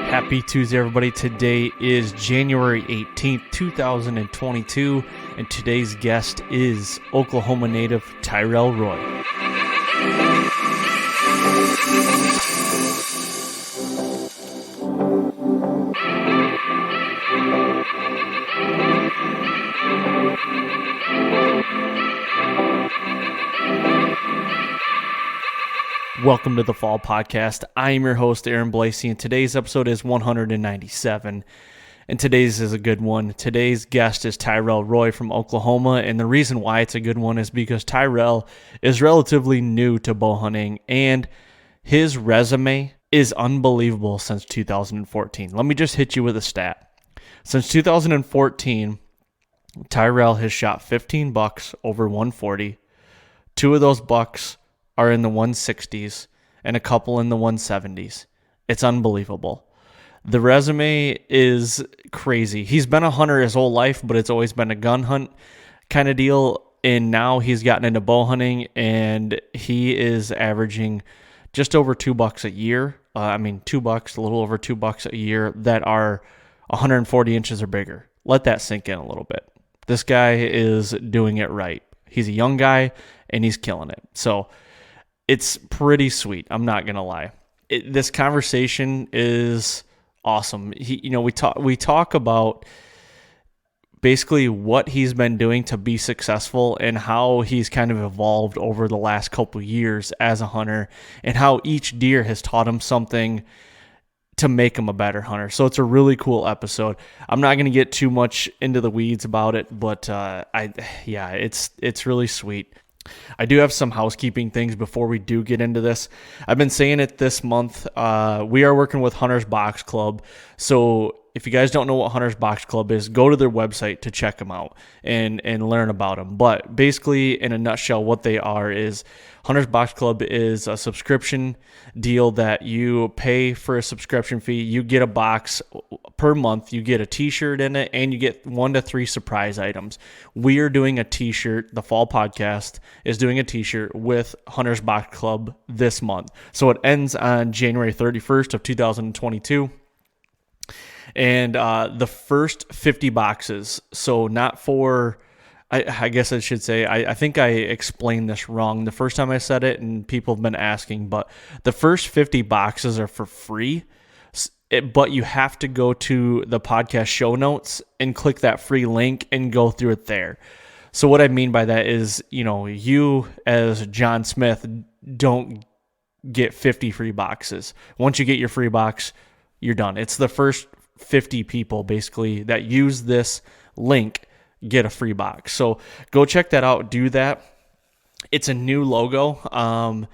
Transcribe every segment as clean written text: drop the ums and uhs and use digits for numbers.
Happy Tuesday, everybody. Today is January 18th, 2022, and today's guest is Oklahoma native Tyrell Roy. Welcome to the Fall Podcast. I am your host, Aaron Blasey, and today's episode is 197, and today's is a good one. Today's guest is Tyrell Roy from Oklahoma, and the reason why it's a good one is because Tyrell is relatively new to bow hunting, and his resume is unbelievable since 2014. Let me just hit you with a stat. Since 2014, Tyrell has shot 15 bucks over 140. Two of those bucks are in the 160s and a couple in the 170s. It's unbelievable. The resume is crazy. He's been a hunter his whole life, but it's always been a gun hunt kind of deal. And now he's gotten into bow hunting, and he is averaging just over $2 a year. $2, a little over $2 a year that are 140 inches or bigger. Let that sink in a little bit. This guy is doing it right. He's a young guy and he's killing it. So it's pretty sweet. I'm not going to lie. This conversation is awesome. We talk about basically what he's been doing to be successful and how he's kind of evolved over the last couple of years as a hunter, and how each deer has taught him something to make him a better hunter. So it's a really cool episode. I'm not going to get too much into the weeds about it, but it's really sweet. I do have some housekeeping things before we do get into this. I've been saying it this month. We are working with Hunter's Box Club. So if you guys don't know what Hunter's Box Club is, go to their website to check them out and learn about them. But basically, in a nutshell, what they are is Hunter's Box Club is a subscription deal that you pay for a subscription fee. You get a box per month. You get a t-shirt in it, and you get 1 to 3 surprise items. We are doing a t-shirt. The Fall Podcast is doing a t-shirt with Hunter's Box Club this month. So it ends on January 31st of 2022. And the first 50 boxes, so not for, I guess I should say, I think I explained this wrong the first time I said it, and people have been asking, but the first 50 boxes are for free, but you have to go to the podcast show notes and click that free link and go through it there. So what I mean by that is, you as John Smith don't get 50 free boxes. Once you get your free box, you're done. It's the first 50 people basically that use this link get a free box. So go check that out. Do that. It's a new logo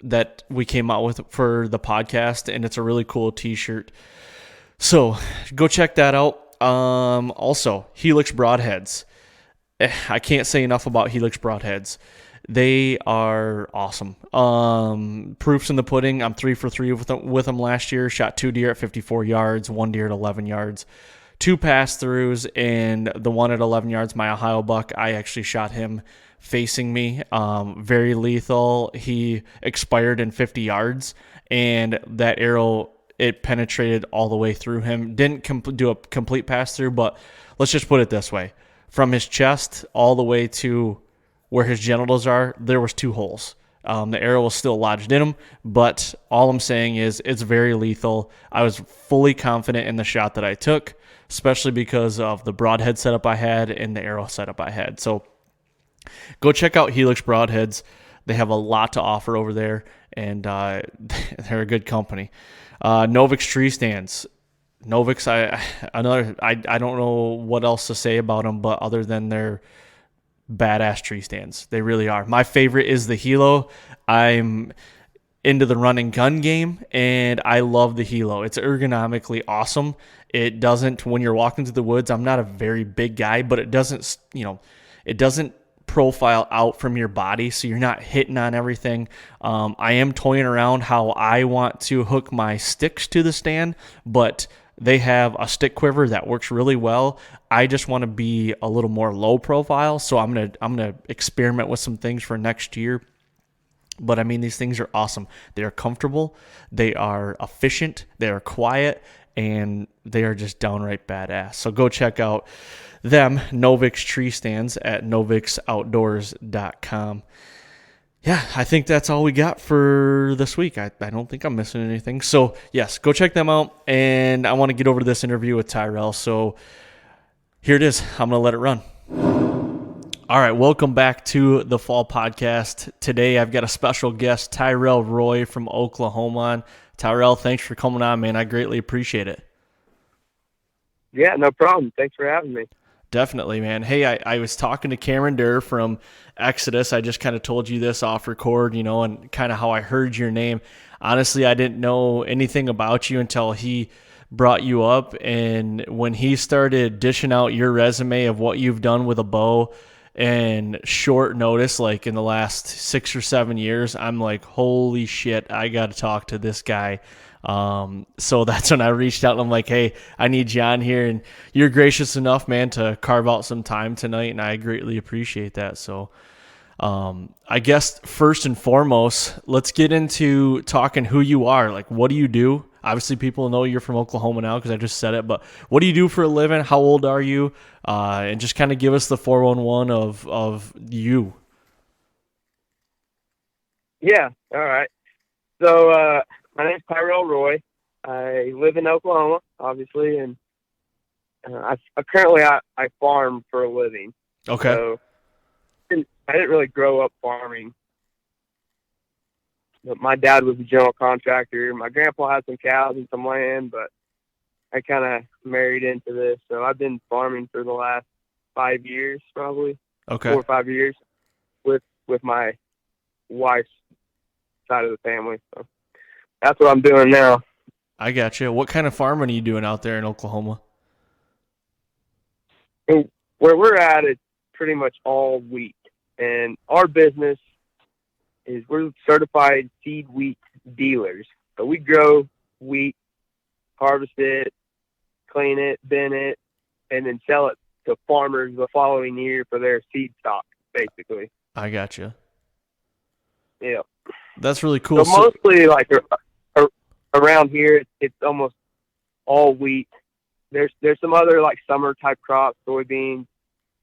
that we came out with for the podcast, and it's a really cool t-shirt. So go check that out. Also, Helix Broadheads. I can't say enough about Helix Broadheads. They are awesome. Proofs in the pudding. I'm 3 for 3 with them last year. Shot 2 deer at 54 yards, 1 deer at 11 yards, 2 pass-throughs, and the one at 11 yards, my Ohio buck, I actually shot him facing me. Very lethal. He expired in 50 yards, and that arrow, it penetrated all the way through him. Didn't do a complete pass-through, but let's just put it this way. From his chest all the way to where his genitals are, there was 2 holes. The arrow was still lodged in him, but all I'm saying is it's very lethal. I was fully confident in the shot that I took, especially because of the broadhead setup I had and the arrow setup I had. So go check out Helix Broadheads. They have a lot to offer over there, and they're a good company. Novix Treestands. Novix, I don't know what else to say about them, but other than their badass tree stands. They really are. My favorite is the Hilo. I'm into the run and gun game, and I love the Hilo. It's ergonomically awesome. It doesn't, when you're walking through the woods, I'm not a very big guy, but it doesn't, it doesn't profile out from your body, so you're not hitting on everything. I am toying around how I want to hook my sticks to the stand, but they have a stick quiver that works really well. I just want to be a little more low profile, so I'm gonna experiment with some things for next year. But I mean, these things are awesome. They are comfortable, they are efficient, they are quiet, and they are just downright badass. So go check out them, Novix Treestands, at novixoutdoors.com. Yeah, I think that's all we got for this week. I don't think I'm missing anything. So, yes, go check them out. And I want to get over to this interview with Tyrell. So, here it is. I'm going to let it run. All right, welcome back to the Fall Podcast. Today, I've got a special guest, Tyrell Roy from Oklahoma. Tyrell, thanks for coming on, man. I greatly appreciate it. Yeah, no problem. Thanks for having me. Definitely, man. Hey, I was talking to Cameron Durr from Exodus. I just kind of told you this off record, and kind of how I heard your name. Honestly, I didn't know anything about you until he brought you up. And when he started dishing out your resume of what you've done with a bow and short notice, like in the last 6 or 7 years, I'm like, holy shit, I got to talk to this guy. So that's when I reached out and I'm like, hey, I need you on here, and you're gracious enough, man, to carve out some time tonight, and I greatly appreciate that. So, I guess first and foremost, let's get into talking who you are. Like, what do you do? Obviously, people know you're from Oklahoma now because I just said it, but what do you do for a living? How old are you? And just kind of give us the 411 of you. Yeah, all right. So, my name's Tyrell Roy. I live in Oklahoma, obviously, and I farm for a living. Okay. So I didn't really grow up farming. But my dad was a general contractor. My grandpa had some cows and some land, but I kind of married into this. So I've been farming for the last 5 years, probably. Okay. 4 or 5 years with my wife's side of the family. So that's what I'm doing now. I got you. What kind of farming are you doing out there in Oklahoma? And where we're at, it's pretty much all wheat. And our business is we're certified seed wheat dealers. So we grow wheat, harvest it, clean it, bin it, and then sell it to farmers the following year for their seed stock, basically. I got you. Yeah. That's really cool. So mostly, like, around here, it's almost all wheat. There's some other, like, summer type crops, soybeans,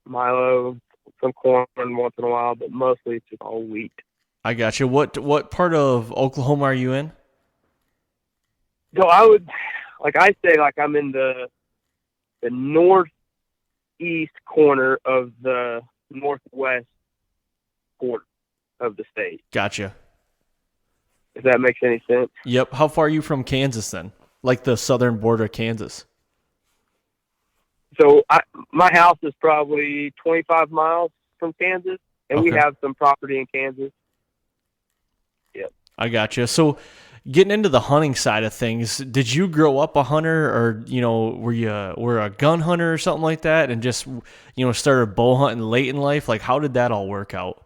milo, some corn once in a while, but mostly it's just all wheat. I got you. What part of Oklahoma are you in? So I would, like I say, like I'm in the northeast corner of the northwest quarter of the state. Gotcha. If that makes any sense. Yep. How far are you from Kansas then? Like the southern border of Kansas? So my house is probably 25 miles from Kansas, and we have some property in Kansas. Yep. I gotcha. So getting into the hunting side of things, did you grow up a hunter, or were you a gun hunter or something like that, and just started bow hunting late in life? Like, how did that all work out?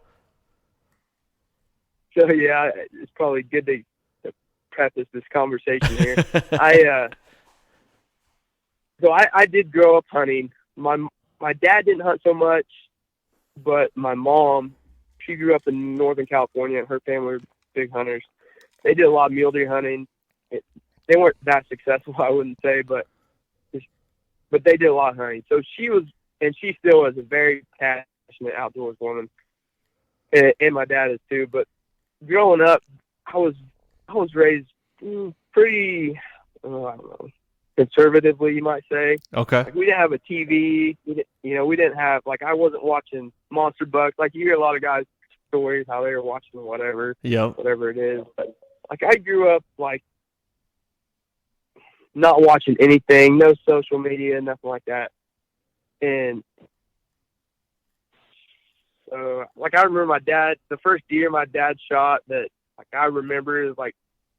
So yeah, it's probably good to preface this conversation here. I did grow up hunting. My dad didn't hunt so much, but my mom, she grew up in Northern California, and her family were big hunters. They did a lot of mule deer hunting. They weren't that successful, I wouldn't say, but they did a lot of hunting. So she was, and she still is, a very passionate outdoors woman, and my dad is too. But growing up, I was raised pretty, I don't know, conservatively, you might say. Okay. Like, we didn't have a TV. We didn't have, like, I wasn't watching Monster Bucks. Like, you hear a lot of guys' stories how they were watching whatever it is. But, like, I grew up, like, not watching anything, no social media, nothing like that. And so, like, I remember my dad, the first deer my dad shot that, like, I remember is, like,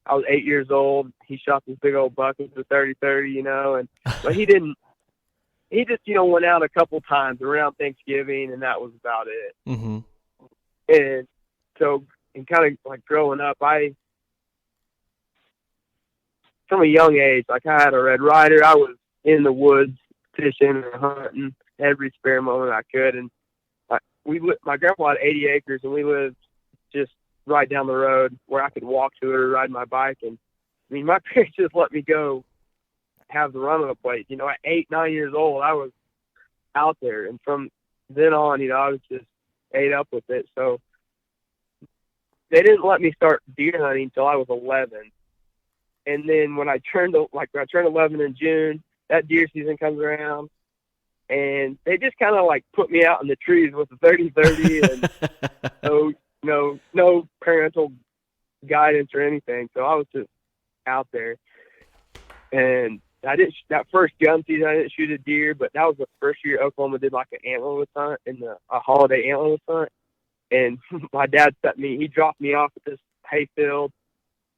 I was 8 years old. He shot this big old buck with a 30-30, but he didn't. He just, went out a couple times around Thanksgiving, and that was about it. Mm-hmm. And so, and kind of like growing up, from a young age, like, I had a Red Ryder. I was in the woods fishing and hunting every spare moment I could. And my grandpa had 80 acres, and we lived just right down the road where I could walk to it or ride my bike. And I mean, my parents just let me go have the run of the place. You know, at 8, 9 years old, I was out there. And from then on, you know, I was just ate up with it. So they didn't let me start deer hunting until I was 11. And then when I turned 11 in June, that deer season comes around, and they just kind of like put me out in the trees with a 30-30 and no parental guidance or anything. So I was just out there, and that first gun season, I didn't shoot a deer, but that was the first year Oklahoma did like an antlerless hunt and a holiday antlerless hunt. And my dad he dropped me off at this hayfield,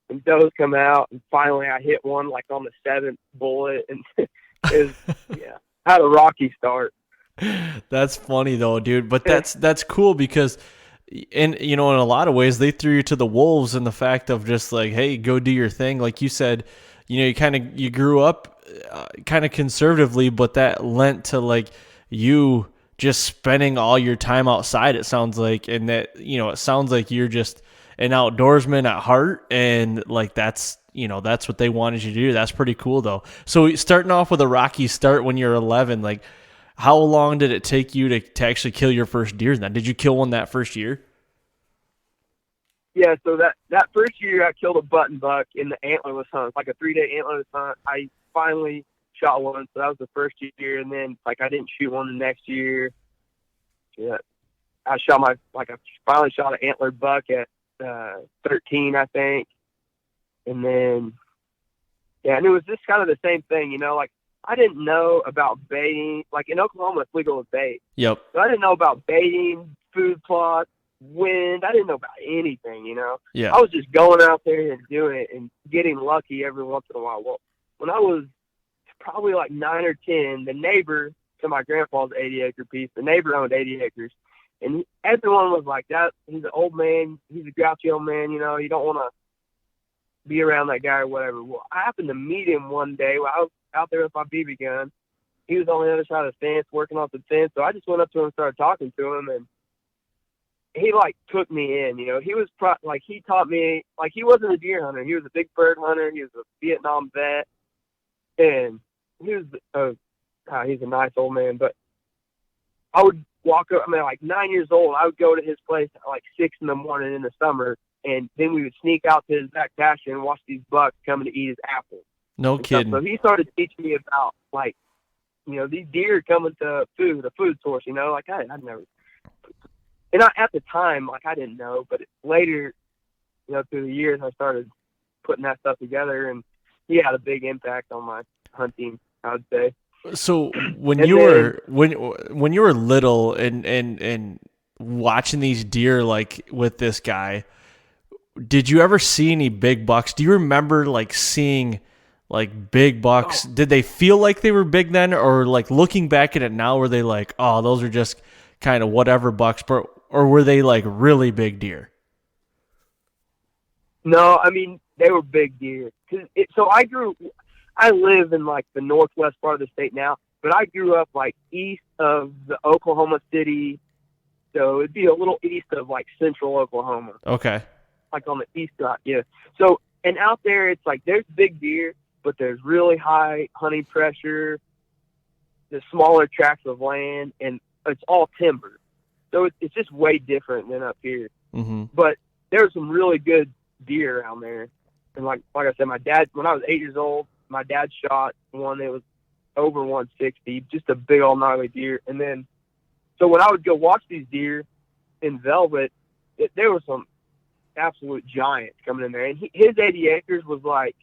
and does come out, and finally I hit one like on the 7th bullet, and I had a rocky start. That's funny though, dude. But that's cool because, in a lot of ways, they threw you to the wolves in the fact of just like, hey, go do your thing. Like you said, you grew up kind of conservatively, but that lent to like you just spending all your time outside. It sounds like, and that it sounds like you're just an outdoorsman at heart, and like that's what they wanted you to do. That's pretty cool though. So starting off with a rocky start when you're 11, like how long did it take you to actually kill your first deer then? Did you kill one that first year? Yeah, so that first year I killed a button buck in the antlerless hunt. It's like a 3-day antlerless hunt. I finally shot one, so that was the first year, and then like I didn't shoot one the next year. Yeah, I finally shot an antlered buck at 13, I think. And then, and it was just kind of the same thing, like I didn't know about baiting. Like in Oklahoma, it's legal to bait. Yep. So I didn't know about baiting, food plots, wind. I didn't know about anything, Yeah. I was just going out there and doing it and getting lucky every once in a while. Well, when I was probably like 9 or 10, the neighbor to my grandpa's 80-acre piece, the neighbor owned 80 acres. And everyone was like, that. He's an old man. He's a grouchy old man. You don't want to be around that guy or whatever. Well, I happened to meet him one day while I was out there with my BB gun. He was on the other side of the fence, working off the fence. So I just went up to him and started talking to him, and he like took me in. He was he taught me, like he wasn't a deer hunter. He was a big bird hunter. He was a Vietnam vet, and he was he's a nice old man. But I would walk up. I mean, like 9 years old, I would go to his place at like 6 in the morning in the summer, and then we would sneak out to his back pasture and watch these bucks coming to eat his apples. No kidding. So he started teaching me about like, these deer coming to food, a food source. Like I'd never. And at the time, like I didn't know, but later, through the years, I started putting that stuff together, and he had a big impact on my hunting, I would say. So when you were little and watching these deer like with this guy, did you ever see any big bucks? Do you remember like seeing like big bucks? Oh. Did they feel like they were big then, or like looking back at it now, were they like, oh, those are just kind of whatever bucks, or were they like really big deer? No, I mean they were big deer. I live in like the northwest part of the state now, but I grew up like east of the Oklahoma City, so it'd be a little east of like central Oklahoma. Okay. Like on the east side, yeah. So, and out there, it's like there's big deer, but there's really high hunting pressure, the smaller tracts of land, and it's all timber. So it's just way different than up here. Mm-hmm. But there's some really good deer around there. And like I said, my dad, when I was 8 years old, my dad shot one that was over 160, just a big old gnarly deer. And then, so when I would go watch these deer in velvet, there were some absolute giants coming in there. And his 80 acres was like,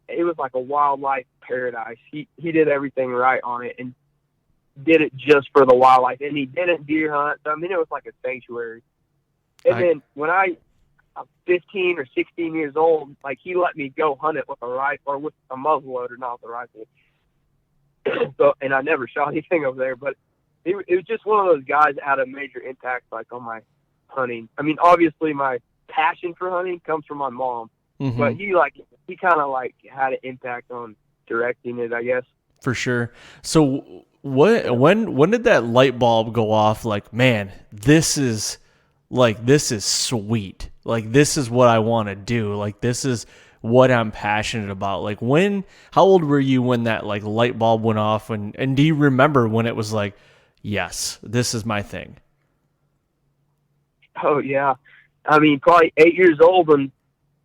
it was like a wildlife paradise. He did everything right on it and did it just for the wildlife. And he didn't deer hunt. So, I mean, it was like a sanctuary. And then when I'm 15 or 16 years old, like he let me go hunt it with a rifle or with a muzzleloader, not with a rifle. So, and I never shot anything over there, but it was just one of those guys that had a major impact, like on my hunting. I mean, obviously my passion for hunting comes from my mom, mm-hmm. but he kind of like had an impact on directing it, I guess. For sure. So when did that light bulb go off? Like, man, this is like, this is sweet. Like, this is what I want to do. Like, this is what I'm passionate about. Like, how old were you when that like light bulb went off? And do you remember when it was like, yes, this is my thing? Oh yeah. I mean, probably 8 years old, and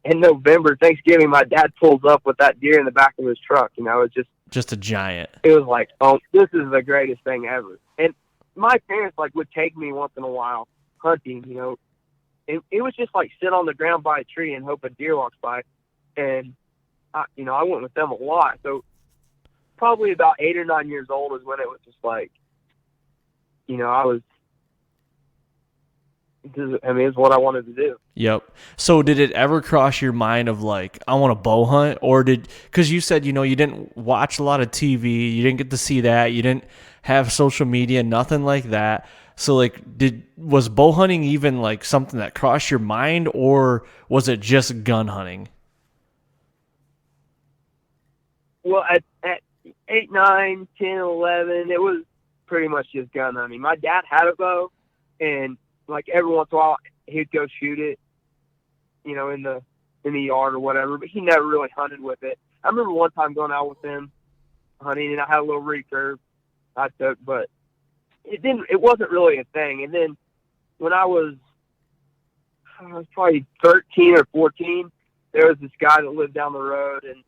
in November, Thanksgiving, my dad pulls up with that deer in the back of his truck. You know, it's just a giant. It was like, oh, this is the greatest thing ever. And my parents like would take me once in a while hunting. You know, it was just like sit on the ground by a tree and hope a deer walks by. And I went with them a lot. So probably about 8 or 9 years old is when it was just like, it's what I wanted to do. Yep. So did it ever cross your mind of like, I want to bow hunt? Or because you said, you didn't watch a lot of TV, you didn't get to see that, you didn't have social media, nothing like that. So like, was bow hunting even like something that crossed your mind, or was it just gun hunting? Well, at 8, 9, 10, 11, it was pretty much just gun hunting. My dad had a bow, and like every once in a while he'd go shoot it, in the yard or whatever, but he never really hunted with it. I remember one time going out with him hunting, and I had a little recurve I took, but it wasn't really a thing. And then when I was probably 13 or 14, there was this guy that lived down the road, and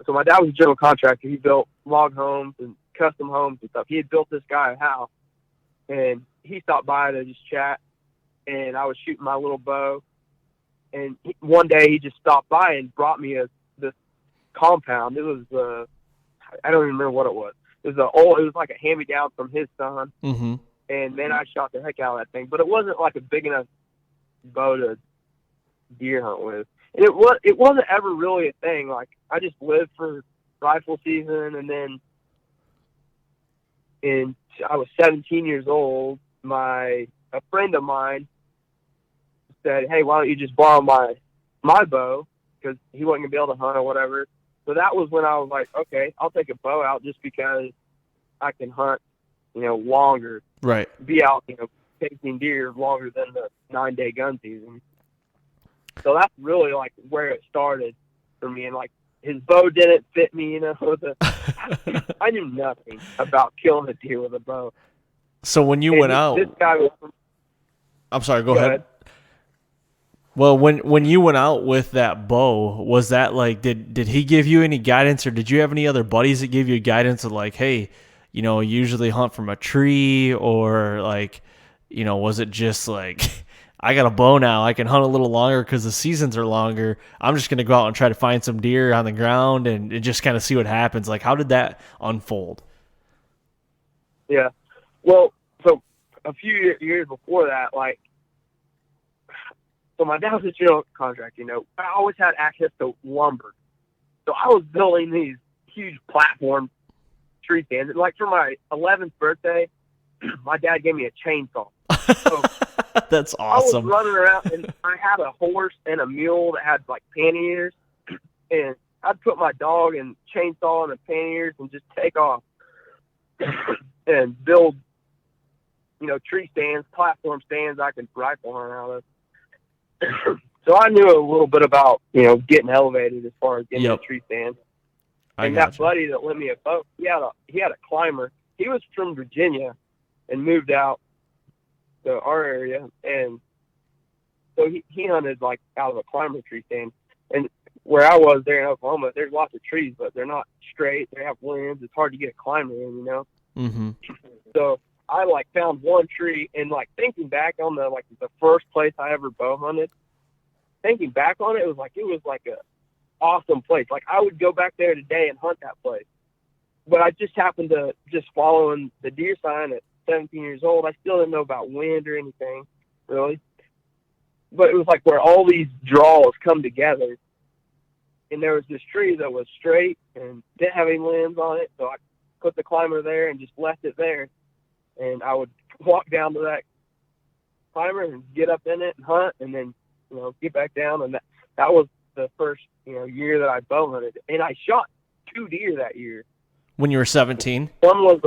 so my dad was a general contractor. He built log homes and custom homes and stuff. He had built this guy a house, and he stopped by to just chat, and I was shooting my little bow. And one day he just stopped by and brought me this compound. It was I don't even remember what it was. It was like a hand-me-down from his son. Mm-hmm. And man, I shot the heck out of that thing. But it wasn't like a big enough bow to deer hunt with. And it wasn't ever really a thing. Like, I just lived for rifle season, and then I was 17 years old. A friend of mine said, "Hey, why don't you just borrow my bow?" Because he wasn't gonna be able to hunt or whatever. So that was when I was like, "Okay, I'll take a bow out just because I can hunt, longer, right? Be out, chasing deer longer than the 9-day gun season." So that's really like where it started for me. And like, his bow didn't fit me, I knew nothing about killing a deer with a bow. So when you went out, this guy was, I'm sorry, go ahead. Well, when you went out with that bow, was that like, did he give you any guidance, or did you have any other buddies that gave you guidance of like, hey, usually hunt from a tree, or like, was it just like, I got a bow now, I can hunt a little longer because the seasons are longer, I'm just going to go out and try to find some deer on the ground and just kind of see what happens? Like, how did that unfold? Yeah. Well, so a few years before that, like, so my dad was a general contractor, I always had access to lumber. So I was building these huge platform tree stands. And like, for my 11th birthday, my dad gave me a chainsaw. So that's awesome. I was running around, and I had a horse and a mule that had like panniers, and I'd put my dog and chainsaw and the panniers and just take off and build, tree stands, platform stands I could rifle hunt out of. So I knew a little bit about, getting elevated as far as getting a tree stand. And that buddy that lent me a boat, he had a climber. He was from Virginia and moved out to our area, and so he hunted like out of a climber tree stand. And where I was there in Oklahoma, there's lots of trees, but they're not straight. They have limbs. It's hard to get a climber in, Mm-hmm. So I like found one tree, and like thinking back on the first place I ever bow hunted, thinking back on it, it was like a awesome place. Like, I would go back there today and hunt that place. But I just happened to just following the deer sign at 17 years old. I still didn't know about wind or anything, really. But it was like where all these draws come together. And there was this tree that was straight and didn't have any limbs on it. So I put the climber there and just left it there. And I would walk down to that climber and get up in it and hunt, and then, get back down. And that was the first, year that I bow hunted. And I shot 2 deer that year. When you were 17? One was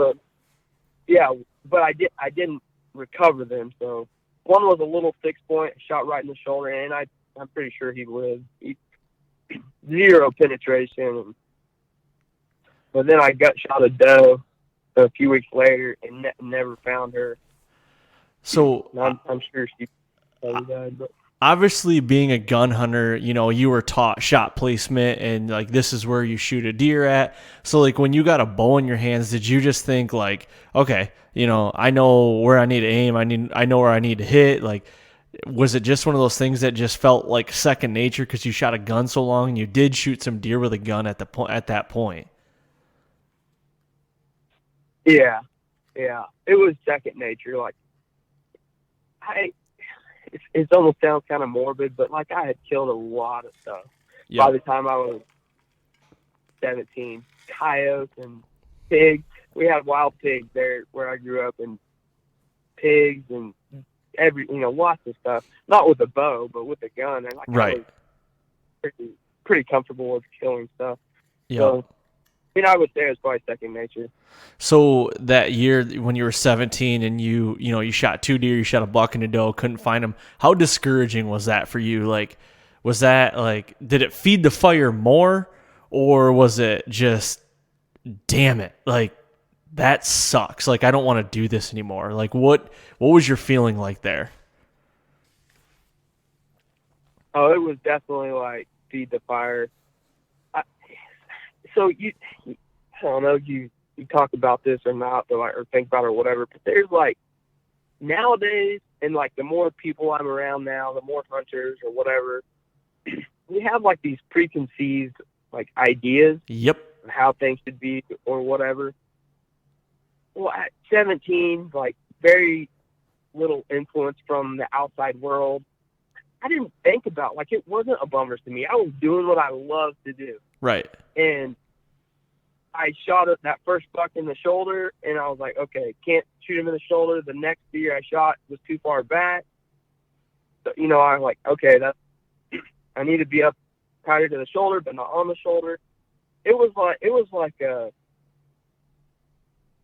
but I didn't recover them. So One was a little 6-point, shot right in the shoulder, and I'm pretty sure he lived. Zero penetration. But then I gut shot a doe a few weeks later and never found her. So I'm sure she probably died. But obviously, being a gun hunter, you were taught shot placement and like this is where you shoot a deer at. So like when you got a bow in your hands, did you just think like, okay, I know where I need to aim. I know where I need to hit. Like, was it just one of those things that just felt like second nature because you shot a gun so long and you did shoot some deer with a gun at that point? yeah, it was second nature. Like it almost sounds kind of morbid, but like I had killed a lot of stuff by the time I was 17. Coyotes and pigs. We had wild pigs there where I grew up, and pigs and lots of stuff. Not with a bow, but with a gun. And like right. I was pretty comfortable with killing stuff. Yeah. So, I would say it was probably second nature. So that year when you were 17 and you shot 2 deer, you shot a buck and a doe, couldn't find them. How discouraging was that for you? Like, was that like, did it feed the fire more, or was it just, damn it, like that sucks. Like I don't want to do this anymore. Like what was your feeling like there? Oh, it was definitely like feed the fire. So I don't know if you talk about this or not, or think about it or whatever, but there's like nowadays, and like the more people I'm around now, the more hunters or whatever, we have like these preconceived like ideas Yep. of how things should be or whatever. Well, at 17, like very little influence from the outside world. I didn't think about, like, it wasn't a bummer to me. I was doing what I loved to do. Right. And I shot that first buck in the shoulder, and I was like, okay, can't shoot him in the shoulder. The next deer I shot was too far back. So, I was like, okay, I need to be up tighter to the shoulder, but not on the shoulder. It was like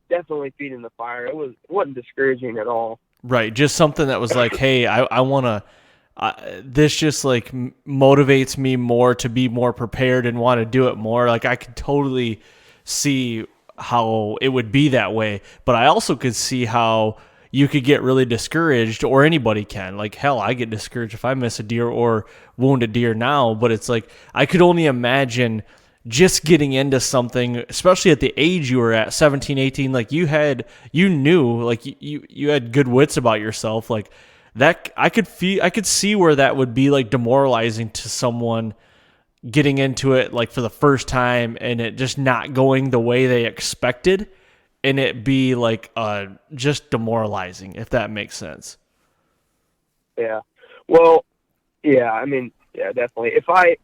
definitely feeding the fire. It wasn't discouraging at all. Right. Just something that was like, hey, I want to, this just like motivates me more to be more prepared and want to do it more. Like I could totally see how it would be that way, but I also could see how you could get really discouraged, or anybody can. Like hell, I get discouraged if I miss a deer or wound a deer now, but it's like I could only imagine just getting into something, especially at the age you were at, 17, 18, like you knew, like you had good wits about yourself. Like that, I could see where that would be like demoralizing to someone getting into it like for the first time and it just not going the way they expected, and it be like just demoralizing, if that makes sense. Yeah. Well, yeah, I mean, yeah, definitely. If I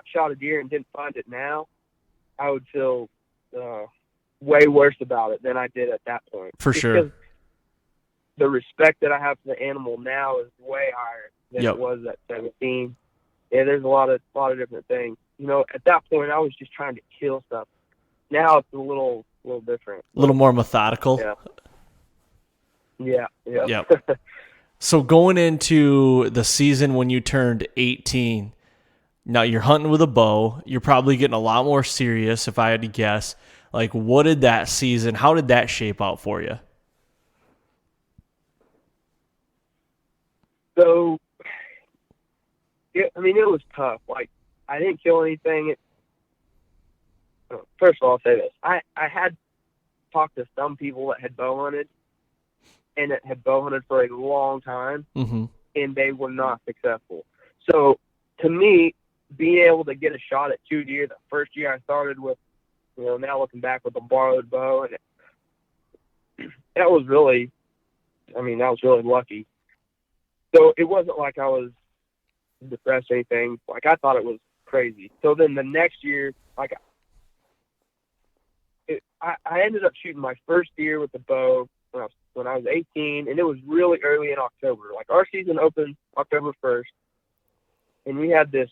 shot a deer and didn't find it now, I would feel way worse about it than I did at that point. For sure. Because the respect that I have for the animal now is way higher than it was at 17. Yeah, there's a lot of different things. At that point, I was just trying to kill stuff. Now it's a little different. A little more methodical. Yeah. So going into the season when you turned 18, now you're hunting with a bow. You're probably getting a lot more serious, if I had to guess. Like, what did that season, how did that shape out for you? So, it was tough. Like, I didn't kill anything. First of all, I'll say this. I had talked to some people that had bow hunted, and that had bow hunted for a long time, and they were not successful. So, to me, being able to get a shot at 2 deer the first year I started with, now looking back with a borrowed bow, and that was really lucky. So it wasn't like I was depressed or anything. Like I thought it was crazy. So then the next year, like I ended up shooting my first deer with the bow when I was 18, and it was really early in October. Like our season opened October 1st, and we had this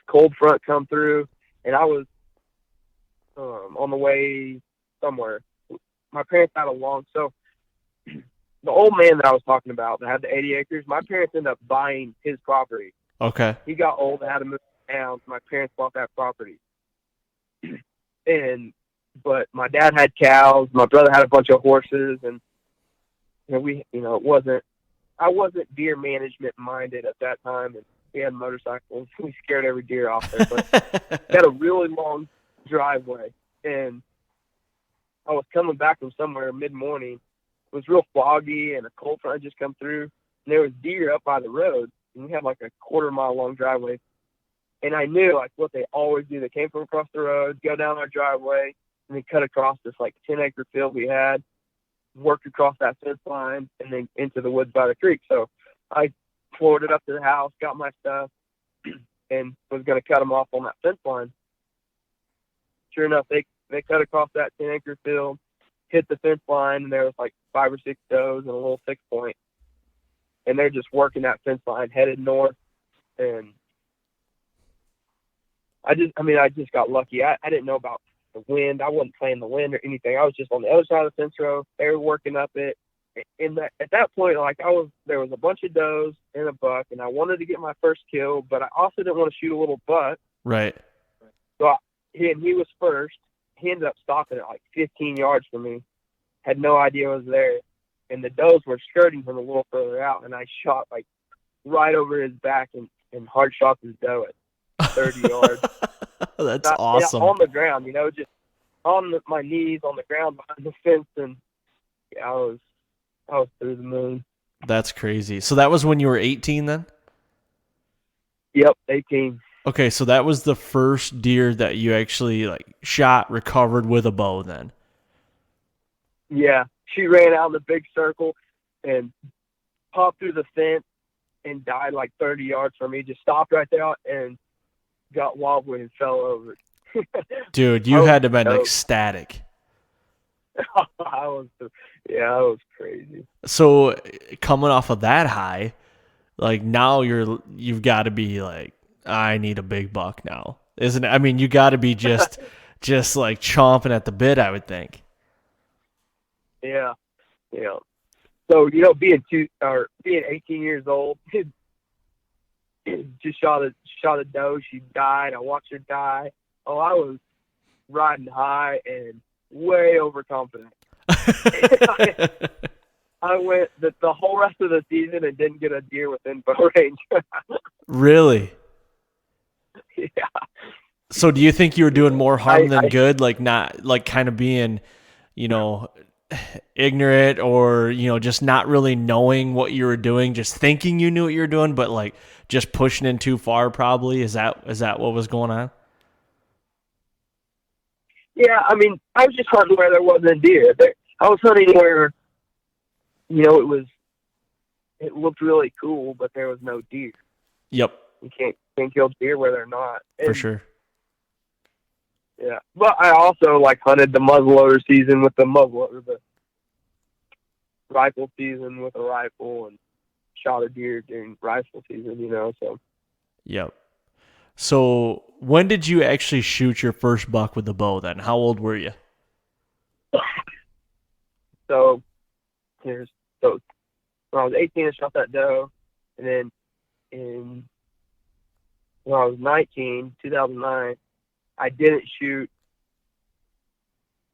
cold front come through, and I was on the way somewhere. My parents had so the old man that I was talking about that had the 80 acres, my parents ended up buying his property. Okay. He got old and had to move down, so my parents bought that property. But my dad had cows, my brother had a bunch of horses, and I wasn't deer management minded at that time, and we had motorcycles. We scared every deer off there, but we had a really long driveway, and I was coming back from somewhere mid-morning. It was real foggy, and a cold front had just come through, and there was deer up by the road, and we had like a quarter-mile long driveway. And I knew, like, what they always do. They came from across the road, go down our driveway, and then cut across this, like, 10-acre field we had, worked across that fence line, and then into the woods by the creek. So I floated up to the house, got my stuff, and was going to cut them off on that fence line. Sure enough, they cut across that 10-acre field, hit the fence line, and there was, like, 5 or 6 does and a little 6-point. And they're just working that fence line, headed north, and I just got lucky. I didn't know about the wind. I wasn't playing the wind or anything. I was just on the other side of the fence row. They were working up it. At that point, like, there was a bunch of does and a buck, and I wanted to get my first kill, but I also didn't want to shoot a little buck. Right. So he was first. He ended up stopping at like 15 yards from me. Had no idea I was there, and the does were skirting him a little further out, and I shot like right over his back and hard shot his doe at 30 yards. That's awesome. On the ground, just on my knees on the ground behind the fence, and I was through the moon. That's crazy. So that was when you were 18 then? Yep, 18. Okay, so that was the first deer that you actually like shot, recovered with a bow then? Yeah, she ran out in the big circle and popped through the fence and died like 30 yards from me. Just stopped right there and got wobbly and fell over. Dude, you had to have been ecstatic. I was crazy. So coming off of that high, like now you've got to be like, I need a big buck now, isn't it? I mean, you got to be just like chomping at the bit, I would think. Yeah. So being 18 years old, just shot a doe. She died. I watched her die. Oh, I was riding high and way overconfident. I went the whole rest of the season and didn't get a deer within bow range. Really? Yeah. So do you think you were doing more harm than good? Like not like kind of being, ignorant or, just not really knowing what you were doing, just thinking you knew what you were doing, but like just pushing in too far probably? Is that what was going on? Yeah, I mean, I was just hunting where there wasn't a deer. I was hunting where, it looked really cool, but there was no deer. Yep. You can't kill deer where they're not. For sure. Yeah, but I also hunted the muzzleloader season with the muzzleloader, the rifle season with a rifle, and shot a deer during rifle season. So. Yep. So when did you actually shoot your first buck with the bow? Then how old were you? So when I was 18, I shot that doe, and then when I was 19, 2009. I didn't shoot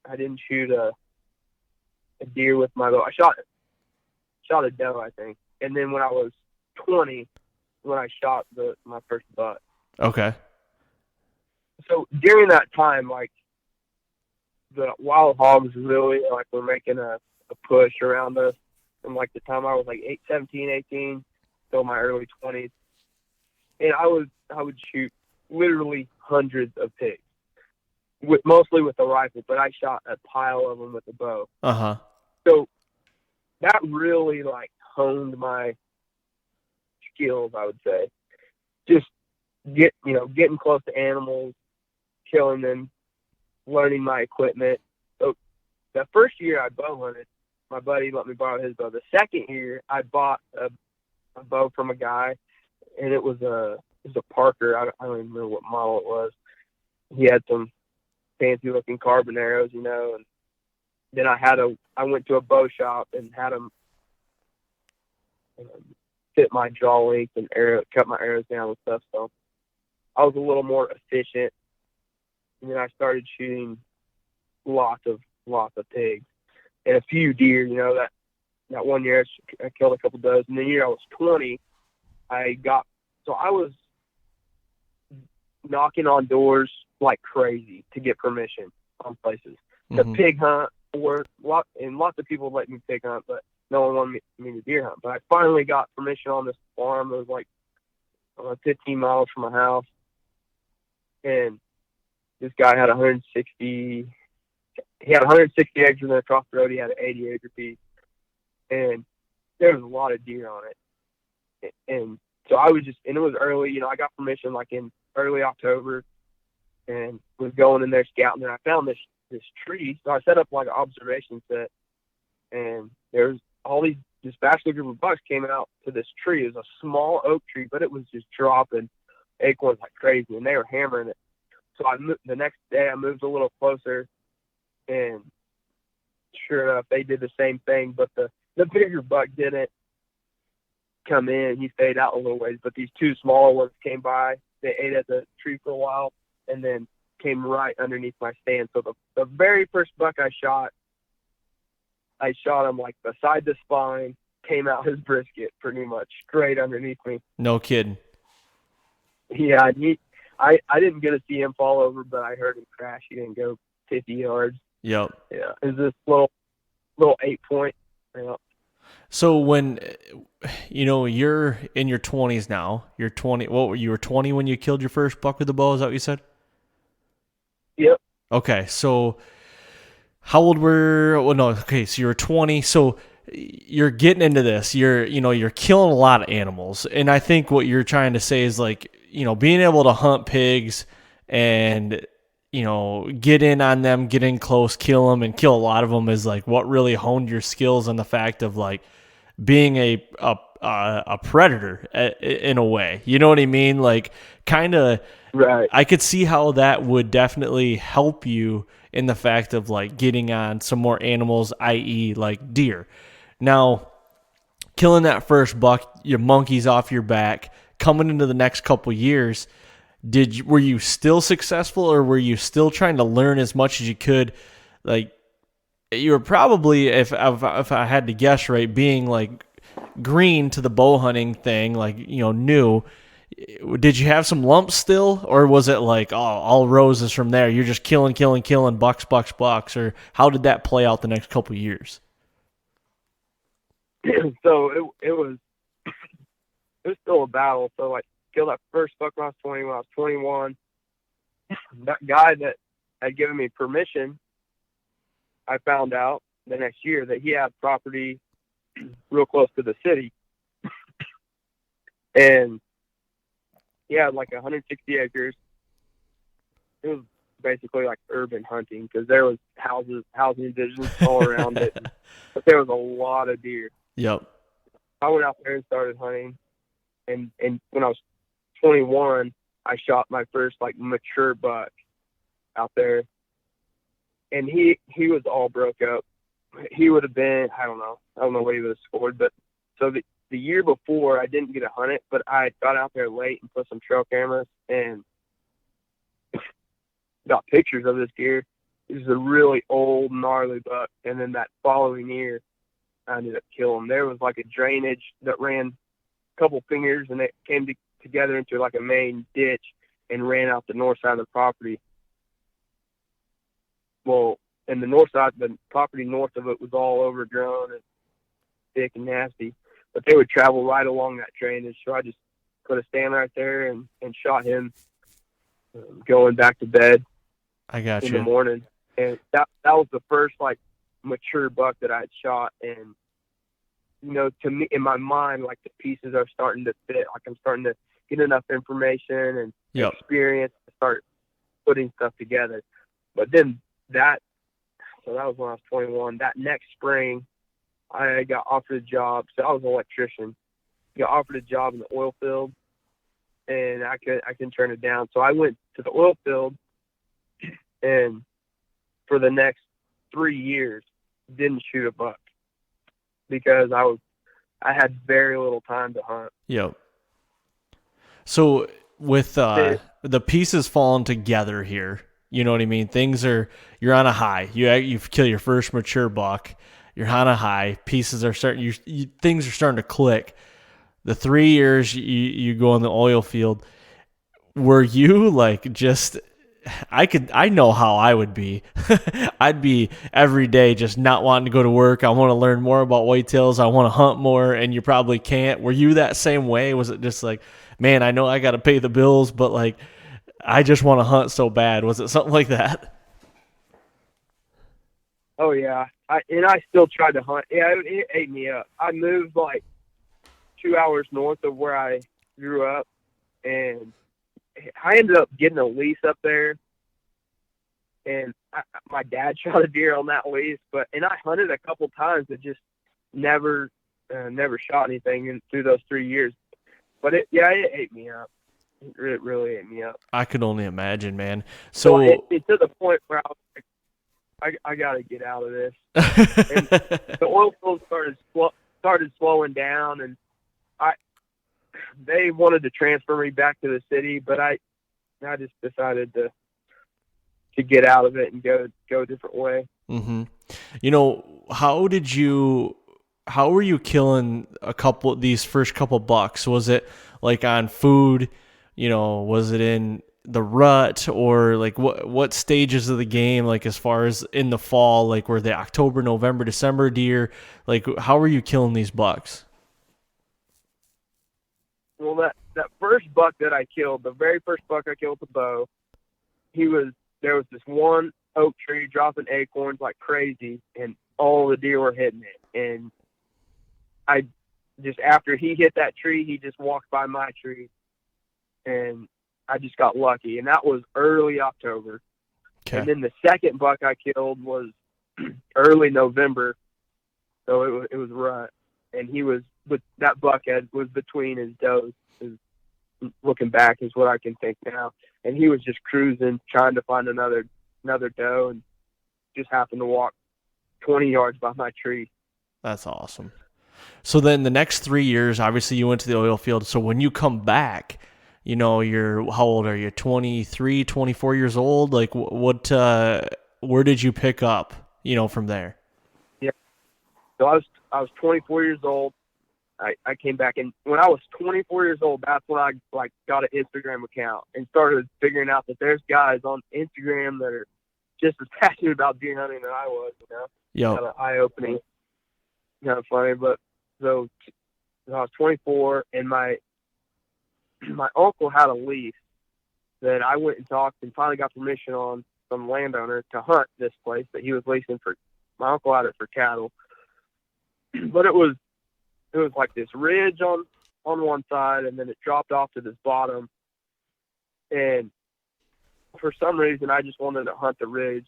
a deer with my bow. I shot a doe, I think. And then when I was 20, when I shot my first buck. Okay. So during that time, the wild hogs really were making a push around us from the time I was 17, 18 till my early 20s. And I would shoot literally hundreds of pigs, mostly with a rifle, but I shot a pile of them with a bow. Uh-huh. So that really honed my skills, I would say. Just getting close to animals, killing them, learning my equipment. So the first year I bow hunted, my buddy let me borrow his bow. The second year I bought a bow from a guy, and it was a Parker. I don't even remember what model it was. He had some fancy looking carbon arrows, and then I went to a bow shop and had him fit my draw length and cut my arrows down and stuff. So I was a little more efficient. And then I started shooting lots of pigs and a few deer. That one year I killed a couple dozen. The year I was 20, I was knocking on doors like crazy to get permission on places to pig hunt, and lots of people let me pig hunt, but no one wanted me to deer hunt. But I finally got permission on this farm that was like 15 miles from my house, and this guy had 160. He had 160 acres, and across the road he had an 80-acre piece, and there was a lot of deer on it. And so and it was early. I got permission like in early October, and was going in there scouting, and I found this tree. So I set up like an observation set, and there's this bachelor group of bucks came out to this tree. It was a small oak tree, but it was just dropping acorns like crazy, and they were hammering it. So the next day I moved a little closer, and sure enough, they did the same thing, but the bigger buck didn't come in. He stayed out a little ways, but these two smaller ones came by. They ate at the tree for a while and then came right underneath my stand. So the very first buck I shot him like beside the spine, came out his brisket pretty much straight underneath me. No kidding. Yeah, I didn't get to see him fall over, but I heard him crash. He didn't go 50 yards. Yep. Yeah, it was this little 8-point. Yeah. So when you're in your 20s now, you're 20. You were 20 when you killed your first buck with the bow? Is that what you said? Yep. Okay, so how old were? Well, no. Okay, so you're 20. So you're getting into this. You're killing a lot of animals, and I think what you're trying to say is like being able to hunt pigs and get in on them, get in close, kill them, and kill a lot of them is like what really honed your skills on the fact of like being a predator in a way. You know what I mean? Like kind of. Right. I could see how that would definitely help you in the fact of like getting on some more animals, i.e. like deer. Now, killing that first buck, your monkey's off your back, coming into the next couple years, were you still successful, or were you still trying to learn as much as you could? Like you were probably, if I had to guess right, being like green to the bow hunting thing, like new. Did you have some lumps still, or was it like all roses from there? You're just killing, bucks, or how did that play out the next couple of years? So it was still a battle. So I killed that first buck when I was 20. When I was 21, that guy that had given me permission, I found out the next year that he had property real close to the city, and he had like 160 acres. It was basically like urban hunting because there was housing divisions all around it, but there was a lot of deer. Yep. I went out there and started hunting, and when I was 21, I shot my first like mature buck out there, and he was all broke up. He would have been, I don't know what he would have scored, but so the year before I didn't get to hunt it, but I got out there late and put some trail cameras and got pictures of this deer. It was a really old, gnarly buck. And then that following year, I ended up killing him. There was like a drainage that ran a couple fingers, and it came together into like a main ditch and ran out the north side of the property. Well, and the north side, the property north of it was all overgrown and thick and nasty. But they would travel right along that drainage, so I just put a stand right there and shot him going back to bed. I got in you. the morning. And that was the first like mature buck that I had shot. And to me, in my mind, like the pieces are starting to fit. Like I'm starting to get enough information and experience to start putting stuff together. But then that was when I was 21. That next spring, I got offered a job. So I was an electrician. Got offered a job in the oil field, and I couldn't turn it down. So I went to the oil field, and for the next 3 years, didn't shoot a buck because I was I had very little time to hunt. Yep. So with the pieces falling together here, you know what I mean? You're on a high. You kill your first mature buck. You're on a high. Pieces are starting. Things are starting to click. The 3 years you go in the oil field. Were you like just? I know how I would be. I'd be every day just not wanting to go to work. I want to learn more about whitetails. I want to hunt more, and you probably can't. Were you that same way? Was it just like, man, I know I got to pay the bills, but like, I just want to hunt so bad? Was it something like that? Oh yeah, I still tried to hunt. Yeah, it ate me up. I moved like 2 hours north of where I grew up, and I ended up getting a lease up there, and my dad shot a deer on that lease. And I hunted a couple times, but just never shot anything through those 3 years. But it ate me up. It really ate me up. I could only imagine, man. So it to the point where I was like, I got to get out of this. And the oil field started slowing down, and they wanted to transfer me back to the city, but I just decided to get out of it and go a different way. Mm-hmm. You know, how were you killing these first couple bucks? Was it like on food? You know, was it in the rut, or like what stages of the game, like as far as in the fall, like were they October, November, December deer? Like how were you killing these bucks? Well, that first buck that I killed, the very first buck I killed with the bow, there was this one oak tree dropping acorns like crazy, and all the deer were hitting it. And I just, after he hit that tree, he just walked by my tree, and I just got lucky. And that was early October. Okay. And then the second buck I killed was early November, so it was rut, and he was. But that buckhead was between his does. Looking back is what I can think now, and he was just cruising, trying to find another doe, and just happened to walk 20 yards by my tree. That's awesome. So then the next 3 years, obviously you went to the oil field. So when you come back, you know, how old are you? 23, 24 years old? Like where did you pick up, you know, from there? Yeah. So I was 24 years old. I came back, and when I was 24 years old, that's when I got an Instagram account and started figuring out that there's guys on Instagram that are just as passionate about deer hunting than I was, you know? Yeah. Kind of eye-opening, kind of funny. But so I was 24, and my uncle had a lease that I went and talked and finally got permission on some landowner to hunt this place that he was leasing for. My uncle had it for cattle, but it was like this ridge on one side, and then it dropped off to this bottom. And for some reason, I just wanted to hunt the ridge.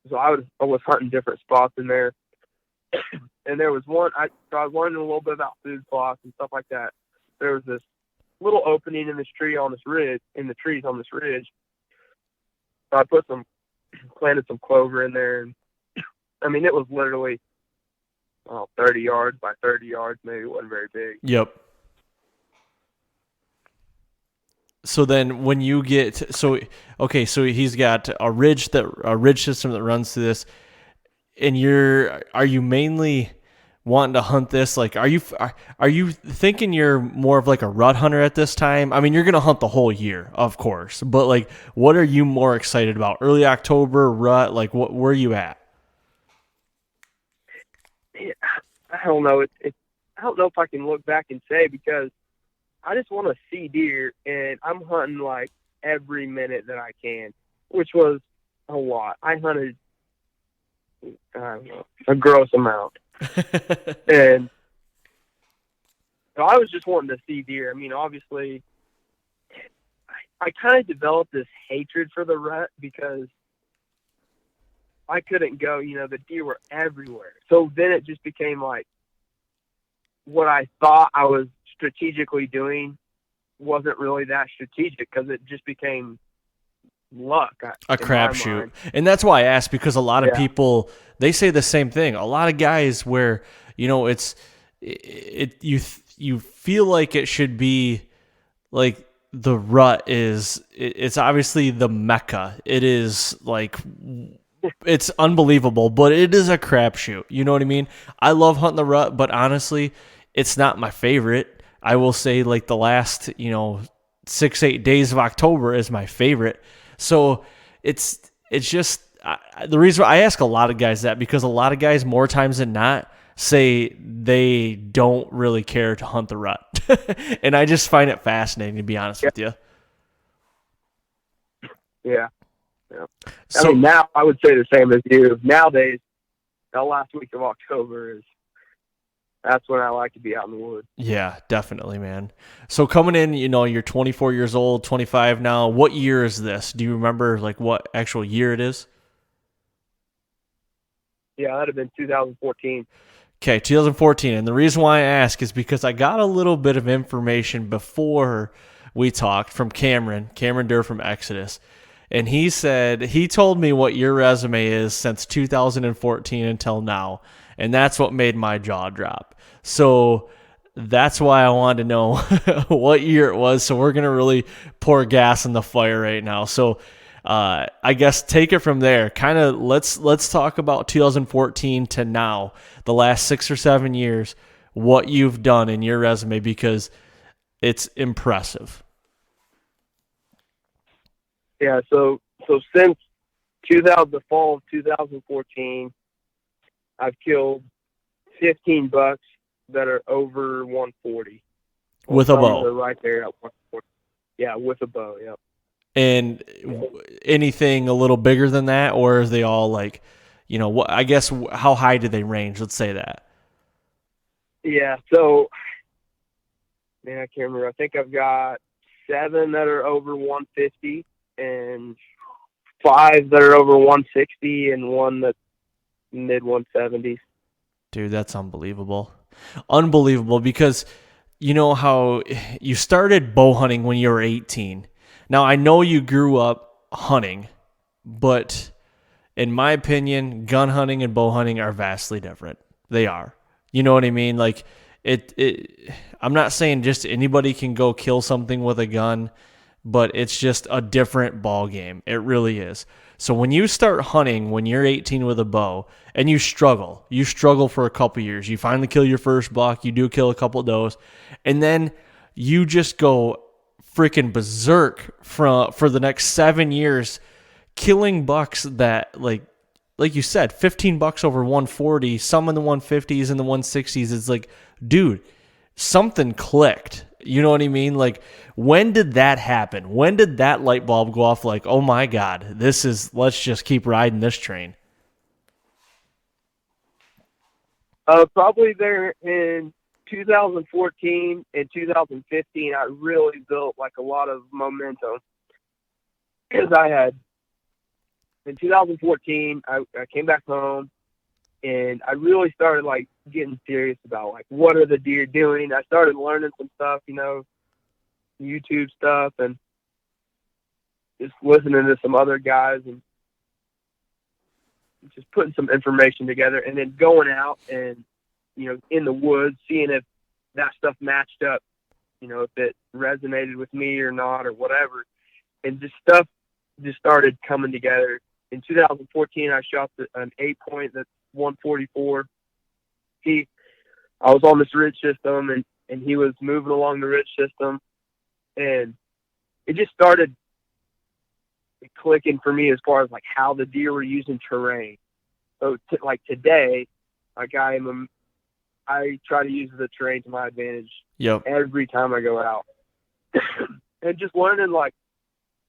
So I was hunting different spots in there. And there was one, so I was learning a little bit about food plots and stuff like that. There was this little opening in this tree on this ridge, in the trees on this ridge. So I planted some clover in there. And I mean, it was literally 30 yards by 30 yards, maybe. It wasn't very big. Yep. So then when you get, so he's got a ridge system that runs through this, and are you mainly wanting to hunt this? Like, are you thinking you're more of like a rut hunter at this time? I mean, you're going to hunt the whole year, of course, but like, what are you more excited about? Early October, rut, like where are you at? I don't know. I don't know if I can look back and say, because I just want to see deer, and I'm hunting like every minute that I can, which was a lot. I hunted, I don't know, a gross amount. And so I was just wanting to see deer. I mean, obviously, I kind of developed this hatred for the rut because I couldn't go, you know, the deer were everywhere. So then it just became like what I thought I was strategically doing wasn't really that strategic, because it just became luck. A crapshoot. And that's why I asked, because a lot of people, they say the same thing. A lot of guys where, you know, you feel like it should be like the rut it's obviously the mecca. It is like it's unbelievable, but it is a crapshoot. You know what I mean? I love hunting the rut, but honestly, it's not my favorite. I will say like the last 6-8 days of October is my favorite. So it's just the reason I ask a lot of guys that, because a lot of guys more times than not say they don't really care to hunt the rut. And I just find it fascinating, to be honest with you. Yeah. So, I mean, now I would say the same as you. Nowadays, that last week of October that's when I like to be out in the woods. Yeah, definitely, man. So coming in, you're 24 years old, 25 now. What year is this? Do you remember like what actual year it is? Yeah, that'd have been 2014. Okay, 2014. And the reason why I ask is because I got a little bit of information before we talked from Cameron Durr from Exodus. And he told me what your resume is since 2014 until now. And that's what made my jaw drop. So that's why I wanted to know what year it was. So we're going to really pour gas in the fire right now. So I guess take it from there. Kind of let's talk about 2014 to now, the last 6 or 7 years, what you've done in your resume, because it's impressive. Yeah, so since the fall of 2014, I've killed 15 bucks that are over 140. With a bow. Right there at 140. Yeah, with a bow, yep. And anything a little bigger than that, or are they all like, what? I guess how high do they range? Let's say that. Yeah, so man, I can't remember. I think I've got 7 that are over 150 and 5 that are over 160 and 1 that's mid 170s. Dude, that's unbelievable. Unbelievable, because you know how you started bow hunting when you were 18. Now, I know you grew up hunting, but in my opinion, gun hunting and bow hunting are vastly different. They are. You know what I mean? Like I'm not saying just anybody can go kill something with a gun, but it's just a different ball game. It really is. So when you start hunting when you're 18 with a bow and you struggle for a couple years, you finally kill your first buck, you do kill a couple of does, and then you just go freaking berserk for the next 7 years, killing bucks that like you said, 15 bucks over 140, some in the 150s and the 160s. It's like, dude, something clicked. You know what I mean? Like, when did that happen? When did that light bulb go off? Like, oh my God, let's just keep riding this train. Probably there in 2014 and 2015, I really built like a lot of momentum, because in 2014, I came back home and I really started like getting serious about like, what are the deer doing? I started learning some stuff, YouTube stuff, and just listening to some other guys and just putting some information together, and then going out and, in the woods, seeing if that stuff matched up, if it resonated with me or not or whatever. And just stuff just started coming together. In 2014, I shot an 8-point that's 144. I was on this ridge system, and he was moving along the ridge system, and it just started clicking for me as far as like how the deer were using terrain. So like today, like I try to use the terrain to my advantage. Yep. Every time I go out. And just learning, like,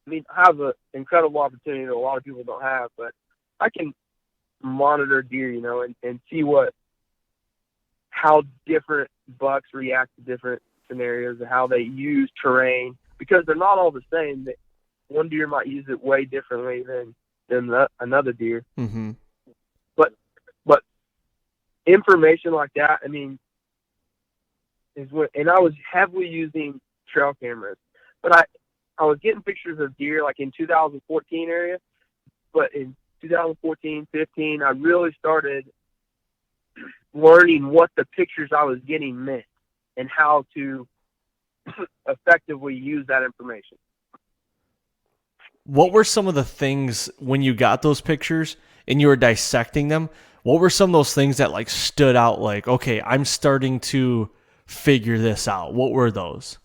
I have an incredible opportunity that a lot of people don't have, but I can monitor deer, and see how different bucks react to different scenarios and how they use terrain, because they're not all the same. One deer might use it way differently than another deer. Mm-hmm. But information like that, and I was heavily using trail cameras, but I was getting pictures of deer like in 2014 area, but in 2014, 15, I really started learning what the pictures I was getting meant and how to effectively use that information. What were some of the things when you got those pictures and you were dissecting them? What were some of those things that like stood out like, okay, I'm starting to figure this out? What were those?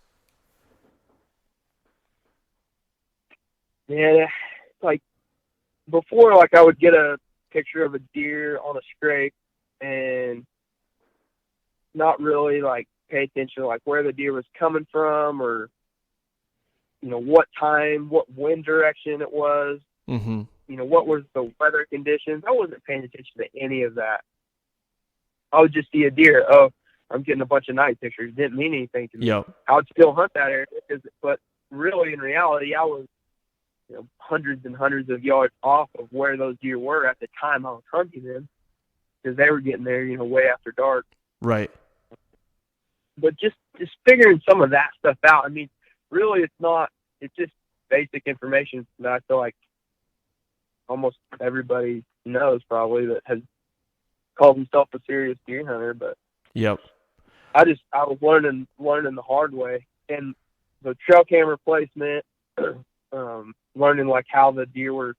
Man, like before, like I would get a picture of a deer on a scrape and not really like pay attention to like where the deer was coming from or, you know, what time, what wind direction it was, Mm-hmm. you know, what was the weather conditions. I wasn't paying attention to any of that. I would just see a deer. Oh, I'm getting a bunch of night pictures. Didn't mean anything to me. Yep. I would still hunt that area, but really in reality, I was, you know, hundreds and hundreds of yards off of where those deer were at the time I was hunting them, because they were getting there, you know, way after dark. Right. But just figuring some of that stuff out. I mean, really, it's just basic information that I feel like almost everybody knows probably that has called himself a serious deer hunter. But yep. I was learning the hard way, and the trail camera placement, learning like how the deer were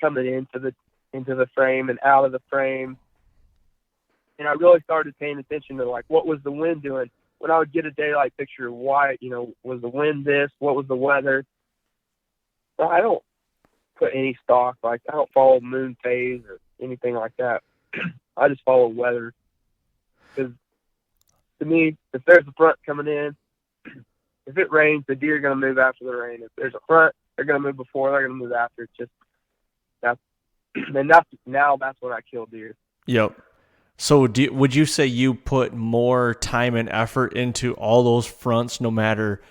coming into the frame and out of the frame. And I really started paying attention to like what was the wind doing. When I would get a daylight picture, why, you know, was the wind this? What was the weather? So I don't put any stock. Like I don't follow moon phase or anything like that. I just follow weather. Because to me, if there's a front coming in, if it rains, the deer are going to move after the rain. If there's a front, they're going to move before. They're going to move after. It's just that's when I kill deer. Yep. So would you say you put more time and effort into all those fronts, no matter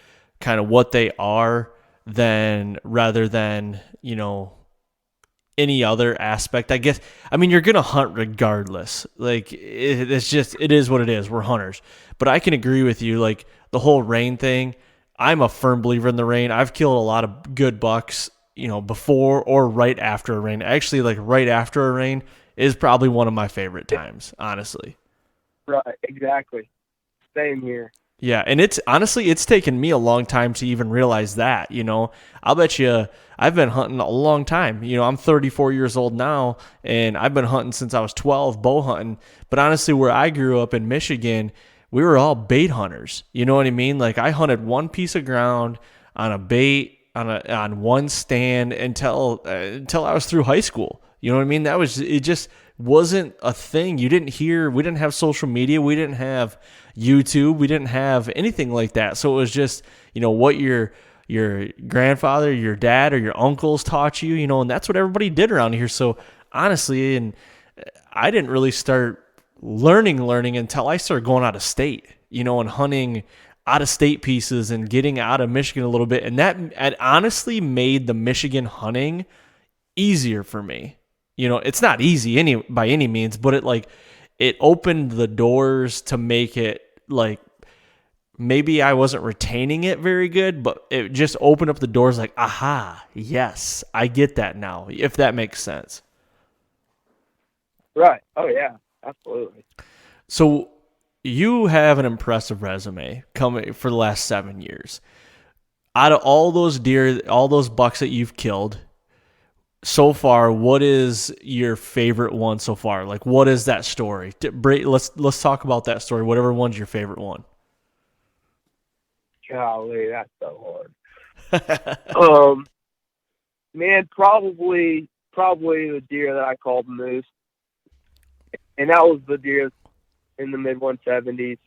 kind of what they are, rather than, you know, any other aspect? I guess, I mean, you're going to hunt regardless. Like it is what it is. We're hunters. But I can agree with you. Like the whole rain thing, I'm a firm believer in the rain. I've killed a lot of good bucks, you know, before or right after a rain. Actually, like right after a rain is probably one of my favorite times, honestly. Right, exactly. Same here. Yeah, and it's taken me a long time to even realize that, you know. I'll bet you I've been hunting a long time. You know, I'm 34 years old now, and I've been hunting since I was 12, bow hunting. But honestly, where I grew up in Michigan, we were all bait hunters. You know what I mean? Like I hunted one piece of ground on a bait on one stand until I was through high school. You know what I mean? It just wasn't a thing. We didn't have social media. We didn't have YouTube. We didn't have anything like that. So it was just, you know, what your grandfather, your dad, or your uncles taught you, you know, and that's what everybody did around here. So honestly, and I didn't really start learning until I started going out of state, you know, and hunting out of state pieces and getting out of Michigan a little bit. And that honestly made the Michigan hunting easier for me. You know, it's not easy by any means, but it opened the doors to make it like, maybe I wasn't retaining it very good, but it just opened up the doors like, aha, yes, I get that now, if that makes sense. Right. Oh, yeah, absolutely. So you have an impressive resume coming for the last 7 years. Out of all those deer, all those bucks that you've killed so far, what is your favorite one so far? Like, what is that story? Let's talk about that story. Whatever one's your favorite one. Golly, that's so hard. Man, probably the deer that I called moose, and that was the deer in the mid 170s.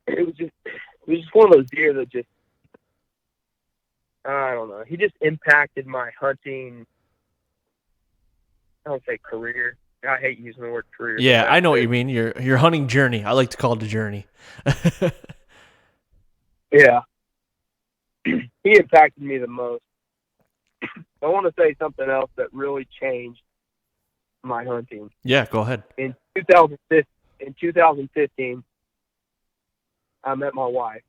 It was just one of those deer that just, I don't know. He just impacted my hunting. I don't say career. I hate using the word career. Yeah, I know what you mean. Your hunting journey. I like to call it a journey. Yeah. He impacted me the most. I want to say something else that really changed my hunting. Yeah, go ahead. In 2015, I met my wife.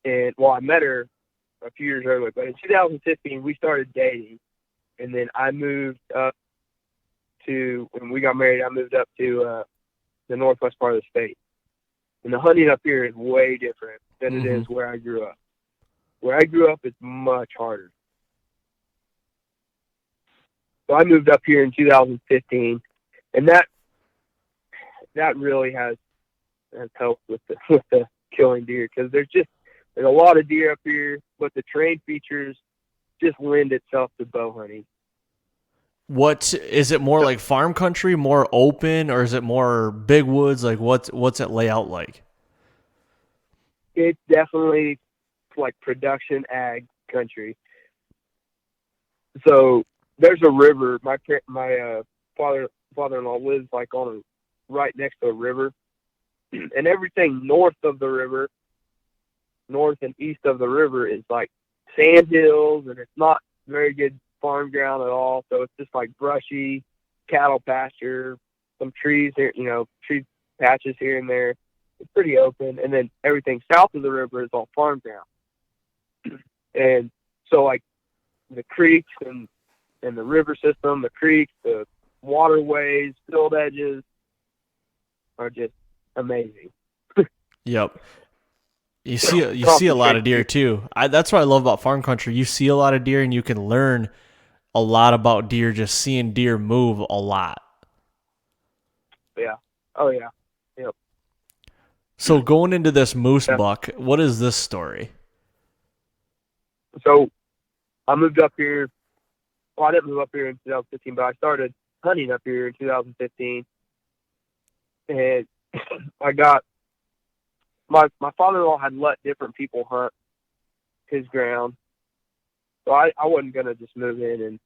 And, well, I met her a few years earlier, but in 2015, we started dating. And then I moved up to, when we got married, I moved up to the northwest part of the state. And the hunting up here is way different than it is where I grew up. Where I grew up, it's much harder. So I moved up here in 2015, and that really has helped with the killing deer, because there's a lot of deer up here, but the terrain features just lend itself to bow hunting. What is it, more like farm country, more open, or is it more big woods? Like what's it lay out like? It's definitely like production ag country. So there's a river. My father-in-law lives like right next to a river, and everything north of the river, north and east of the river, is like sand hills, and it's not very good farm ground at all. So it's just like brushy cattle pasture, some trees here, tree patches here and there. It's pretty open. And then everything south of the river is all farm ground. And so like the creeks and the river system, the creeks, the waterways, field edges are just amazing. Yep. You see a lot of deer too. That's what I love about farm country. You see a lot of deer, and you can learn a lot about deer just seeing deer move a lot. Yeah. Oh yeah. Yep. So going into this moose buck, what is this story? So I moved up here. Well, I didn't move up here in 2015, but I started hunting up here in 2015, and I got my father-in-law had let different people hunt his ground, so I wasn't gonna just move in and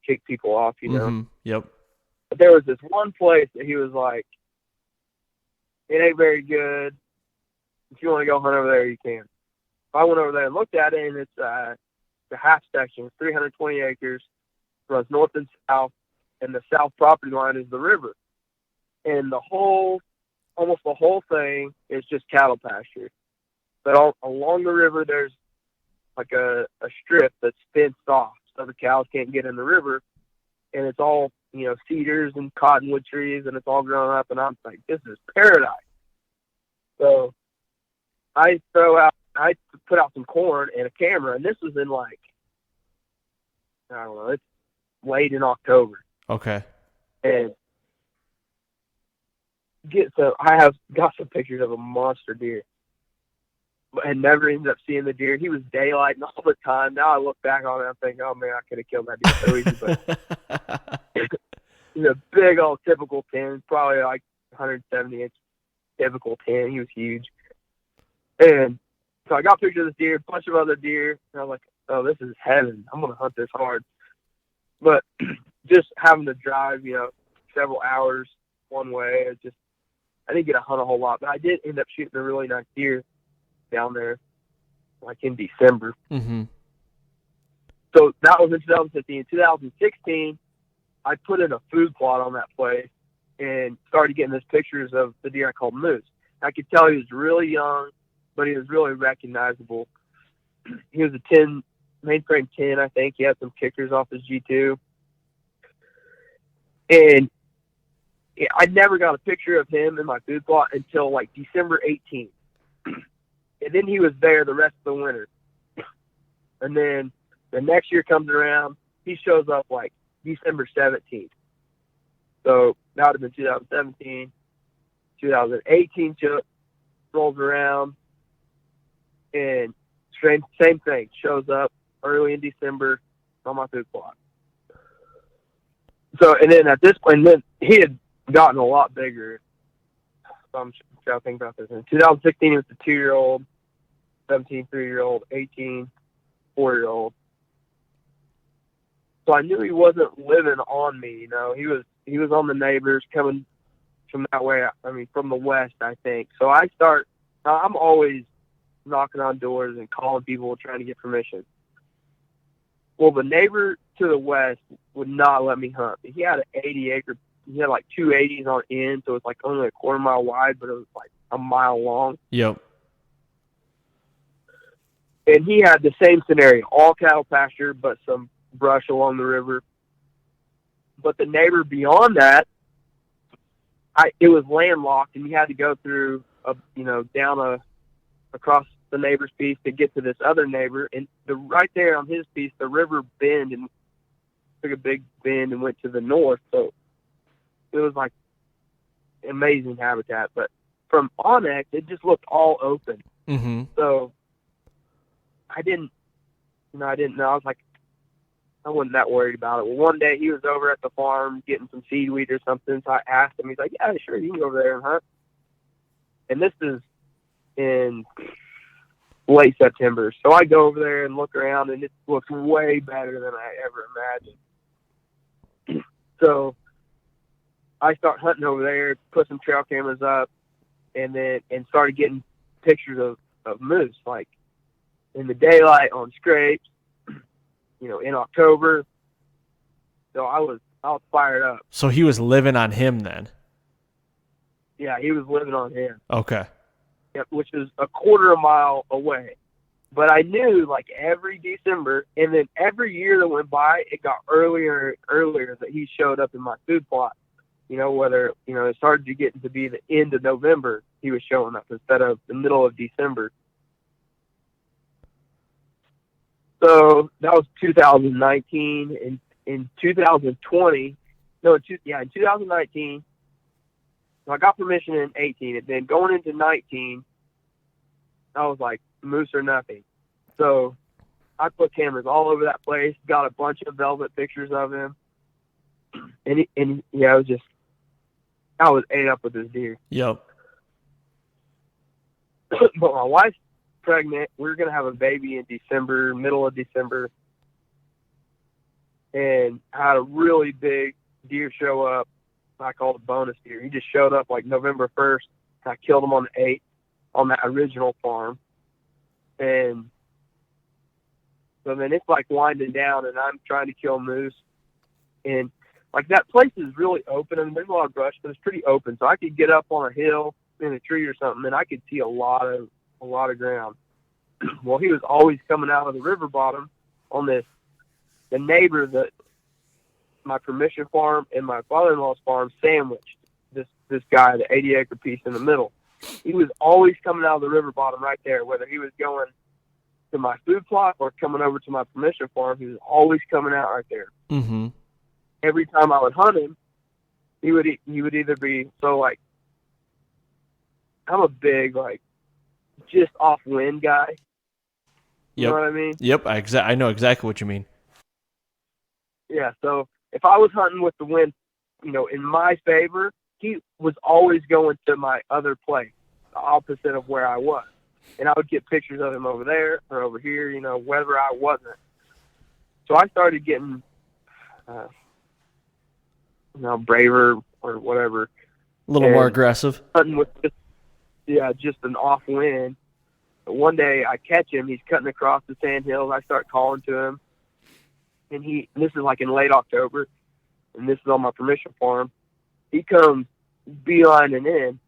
kick people off, Yep. But there was this one place that he was like, "It ain't very good. If you want to go hunt over there, you can." I went over there and looked at it, and it's the half section, 320 acres, runs north and south, and the south property line is the river, and almost the whole thing is just cattle pasture. But along the river, there's like a strip that's fenced off, so the cows can't get in the river, and it's all cedars and cottonwood trees, and it's all grown up, and I'm like, this is paradise. So I put out some corn and a camera, and this was in like, I don't know, it's late in October. Okay. And I have got some pictures of a monster deer, and never ended up seeing the deer. He was daylighting all the time. Now I look back on it and I think, oh man, I could have killed that deer so easy. But he's a big old typical 10, probably like 170-inch typical 10. He was huge. And so I got pictures of this deer, a bunch of other deer, and I was like, oh, this is heaven. I'm going to hunt this hard. But just having to drive, several hours one way, I didn't get to hunt a whole lot, but I did end up shooting a really nice deer down there, like in December. Mm-hmm. So that was in 2015. In 2016, I put in a food plot on that place and started getting these pictures of the deer I called Moose. I could tell he was really young, but he was really recognizable. He was a 10, mainframe 10, I think. He had some kickers off his G2. And I never got a picture of him in my food plot until like December 18th. And then he was there the rest of the winter. And then the next year comes around, he shows up like December 17th. So that would have been 2017. 2018 rolls around, and same thing, shows up early in December on my food plot. So, and then at this point, then he had gotten a lot bigger. So I'm trying to think about this. In 2016, it was a 2-year-old, 17, 3-year-old, 18, 4-year-old. So I knew he wasn't living on me. He was on the neighbors coming from that way. From the west, I think. So I'm always knocking on doors and calling people trying to get permission. Well, the neighbor to the west would not let me hunt. He had an 80-acre. He had like 280s on end, so it's like only a quarter mile wide, but it was like a mile long. Yep. And he had the same scenario, all cattle pasture, but some brush along the river. But the neighbor beyond that, it was landlocked, and you had to go through across the neighbor's piece to get to this other neighbor. And right there on his piece, the river bend and took a big bend and went to the north. So it was like amazing habitat. But from Onyx, it just looked all open. Mm-hmm. So I didn't know. I was like, I wasn't that worried about it. Well, one day he was over at the farm getting some seaweed or something. So I asked him, he's like, yeah, sure, you can go over there and hunt. And this is in late September. So I go over there and look around, and it looks way better than I ever imagined. So I start hunting over there, put some trail cameras up, and started getting pictures of moose, like in the daylight on scrapes, in October. So I was fired up. So he was living on him then? Yeah, he was living on him. Okay. Yep, which is a quarter of a mile away. But I knew, like, every December, and then every year that went by, it got earlier and earlier that he showed up in my food plot. Whether, it started to get to be the end of November, he was showing up instead of the middle of December. So that was 2019. And in 2019, so I got permission in 18. And then going into 19, I was like, moose or nothing. So I put cameras all over that place, got a bunch of velvet pictures of him. And I was ate up with this deer. Yep. But my wife's pregnant. We're going to have a baby in December, middle of December. And I had a really big deer show up. I called it bonus deer. He just showed up like November 1st. I killed him on the 8th on that original farm. And so then it's like winding down, and I'm trying to kill moose. And like that place is really open. I mean, there's a lot of brush, but it's pretty open. So I could get up on a hill in a tree or something, and I could see a lot of ground. Well, he was always coming out of the river bottom on the neighbor that my permission farm and my father-in-law's farm sandwiched. This guy, the 80-acre piece in the middle. He was always coming out of the river bottom right there, whether he was going to my food plot or coming over to my permission farm. He was always coming out right there. Mm-hmm. Every time I would hunt him, he would either be, so like, I'm a big, like, just off wind guy. You know what I mean? Yep, I know exactly what you mean. Yeah, so if I was hunting with the wind, in my favor, he was always going to my other place, the opposite of where I was. And I would get pictures of him over there or over here, whether I wasn't. So I started getting, braver or whatever. A little more aggressive. Hunting with just an off wind. But one day I catch him. He's cutting across the sand hills. I start calling to him. And this is like in late October, and this is on my permission farm. He comes beelining in,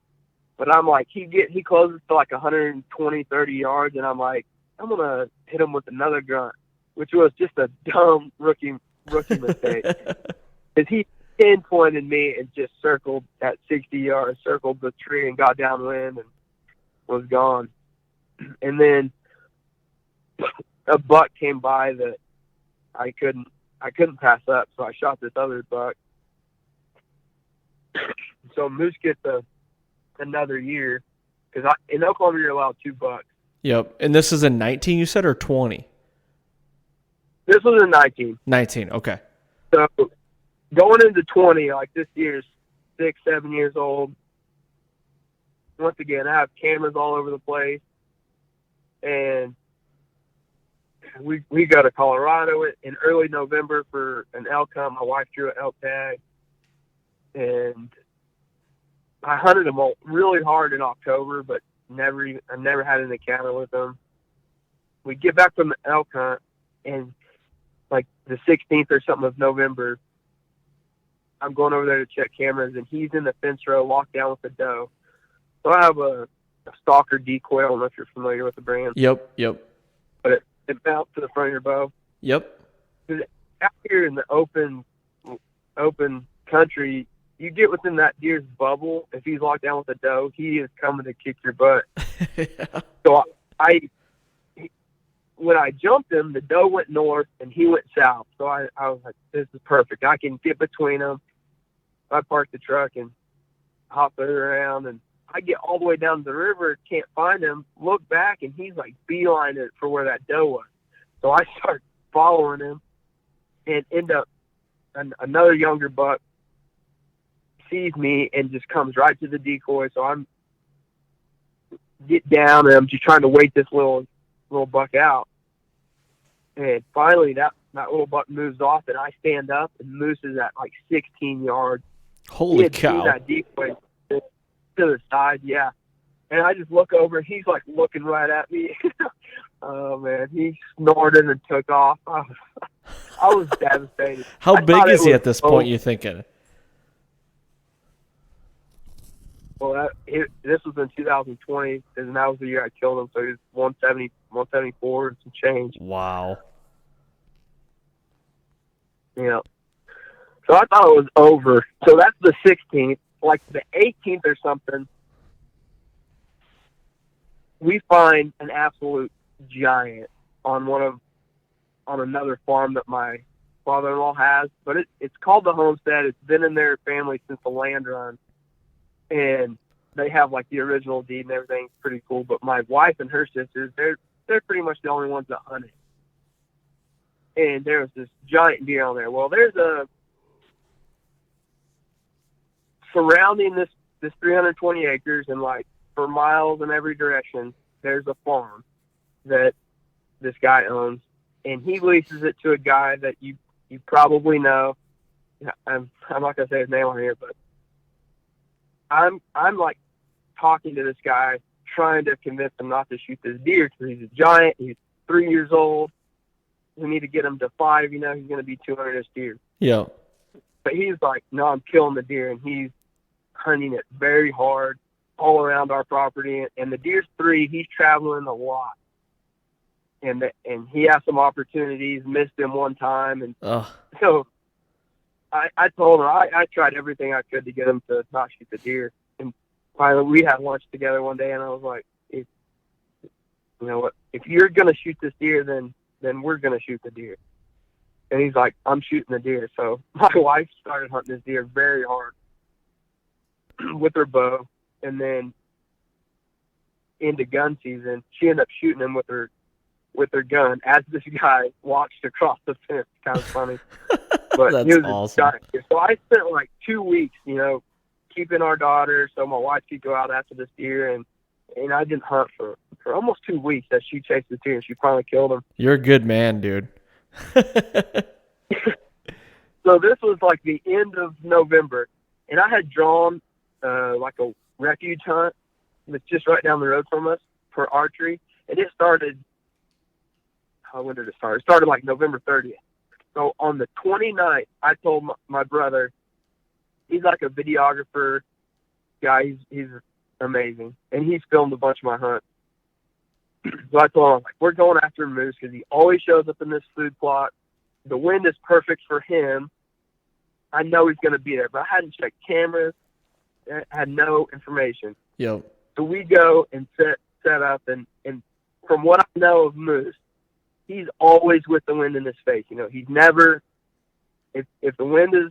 but I'm like, he closes to like 120, 30 yards, and I'm like, I'm going to hit him with another grunt, which was just a dumb rookie mistake. Because he pinpointed me and just circled at 60 yards, circled the tree and got downwind and was gone. And then a buck came by that I couldn't pass up, so I shot this other buck. So moose gets another year, because in Oklahoma you're allowed 2 bucks. Yep. And this is in 19, you said, or 20? This was in 19. 19, okay. So going into 20, like this year's 6, 7 years old. Once again, I have cameras all over the place, and we go to Colorado in early November for an elk hunt. My wife drew an elk tag, and I hunted them all really hard in October, but I never had an encounter with them. We get back from the elk hunt, and like the 16th or something of November, I'm going over there to check cameras, and he's in the fence row locked down with a doe. So I have a stalker decoy. I don't know if you're familiar with the brand. Yep. But it mounts to the front of your bow. Yep. Out here in the open open country, you get within that deer's bubble. If he's locked down with a doe, he is coming to kick your butt. Yeah. So when I jumped him, the doe went north and he went south. So I was like, this is perfect. I can get between them. I parked the truck and hop it around, and I get all the way down to the river, can't find him, look back, and he's like beelining it for where that doe was. So I start following him and end up another younger buck sees me and just comes right to the decoy. So I'm get down and I'm just trying to wait this little buck out. And finally that little buck moves off and I stand up and Moose is at like 16 yards. Holy cow. Seen that decoy to the side, yeah. And I just look over and he's like looking right at me. Oh man, he snorted and took off. I was devastated. How big is he at this point, you thinking? Well, this was in 2020, and that was the year I killed him, so he was 170, 174 and some change. Wow. So I thought it was over. So that's the 16th. Like the 18th or something, we find an absolute giant on another farm that my father-in-law has, but it's called the Homestead. It's been in their family since the land run, and they have like the original deed and everything. It's pretty cool. But my wife and her sisters, they're pretty much the only ones that hunt it. And there was this giant deer on there. Well, there's surrounding this 320 acres and like for miles in every direction, there's a farm that this guy owns, and he leases it to a guy that you probably know. I'm not gonna say his name on here, but I'm like talking to this guy, trying to convince him not to shoot this deer because he's a giant. He's 3 years old. We need to get him to 5. He's going to be 200-inch deer. Yeah. But he's like, no, I'm killing the deer, and he's hunting it very hard all around our property. And the deer's 3. He's traveling a lot, and he has some opportunities. Missed him one time, and so I told him I tried everything I could to get him to not shoot the deer. And finally, we had lunch together one day, and I was like, you know what? If you're going to shoot this deer, then we're going to shoot the deer. And he's like, I'm shooting the deer. So my wife started hunting this deer very hard with her bow. And then into gun season, she ended up shooting him with her gun as this guy watched across the fence. Kind of funny. But that's he was awesome. So I spent like 2 weeks, keeping our daughter so my wife could go out after this deer. And I didn't hunt for almost 2 weeks as she chased the deer, and she finally killed him. You're a good man, dude. So this was like the end of November, and I had drawn like a refuge hunt that's just right down the road from us for archery, and it started, when did it start? It started like November 30th. So on the 29th, I told my brother, he's like a videographer guy, he's amazing, and he's filmed a bunch of my hunts. So I told him, like, we're going after moose because he always shows up in this food plot. The wind is perfect for him. I know he's going to be there, but I hadn't checked cameras. I had no information. Yep. So we go and set up, and from what I know of moose, he's always with the wind in his face. He's never, if the wind is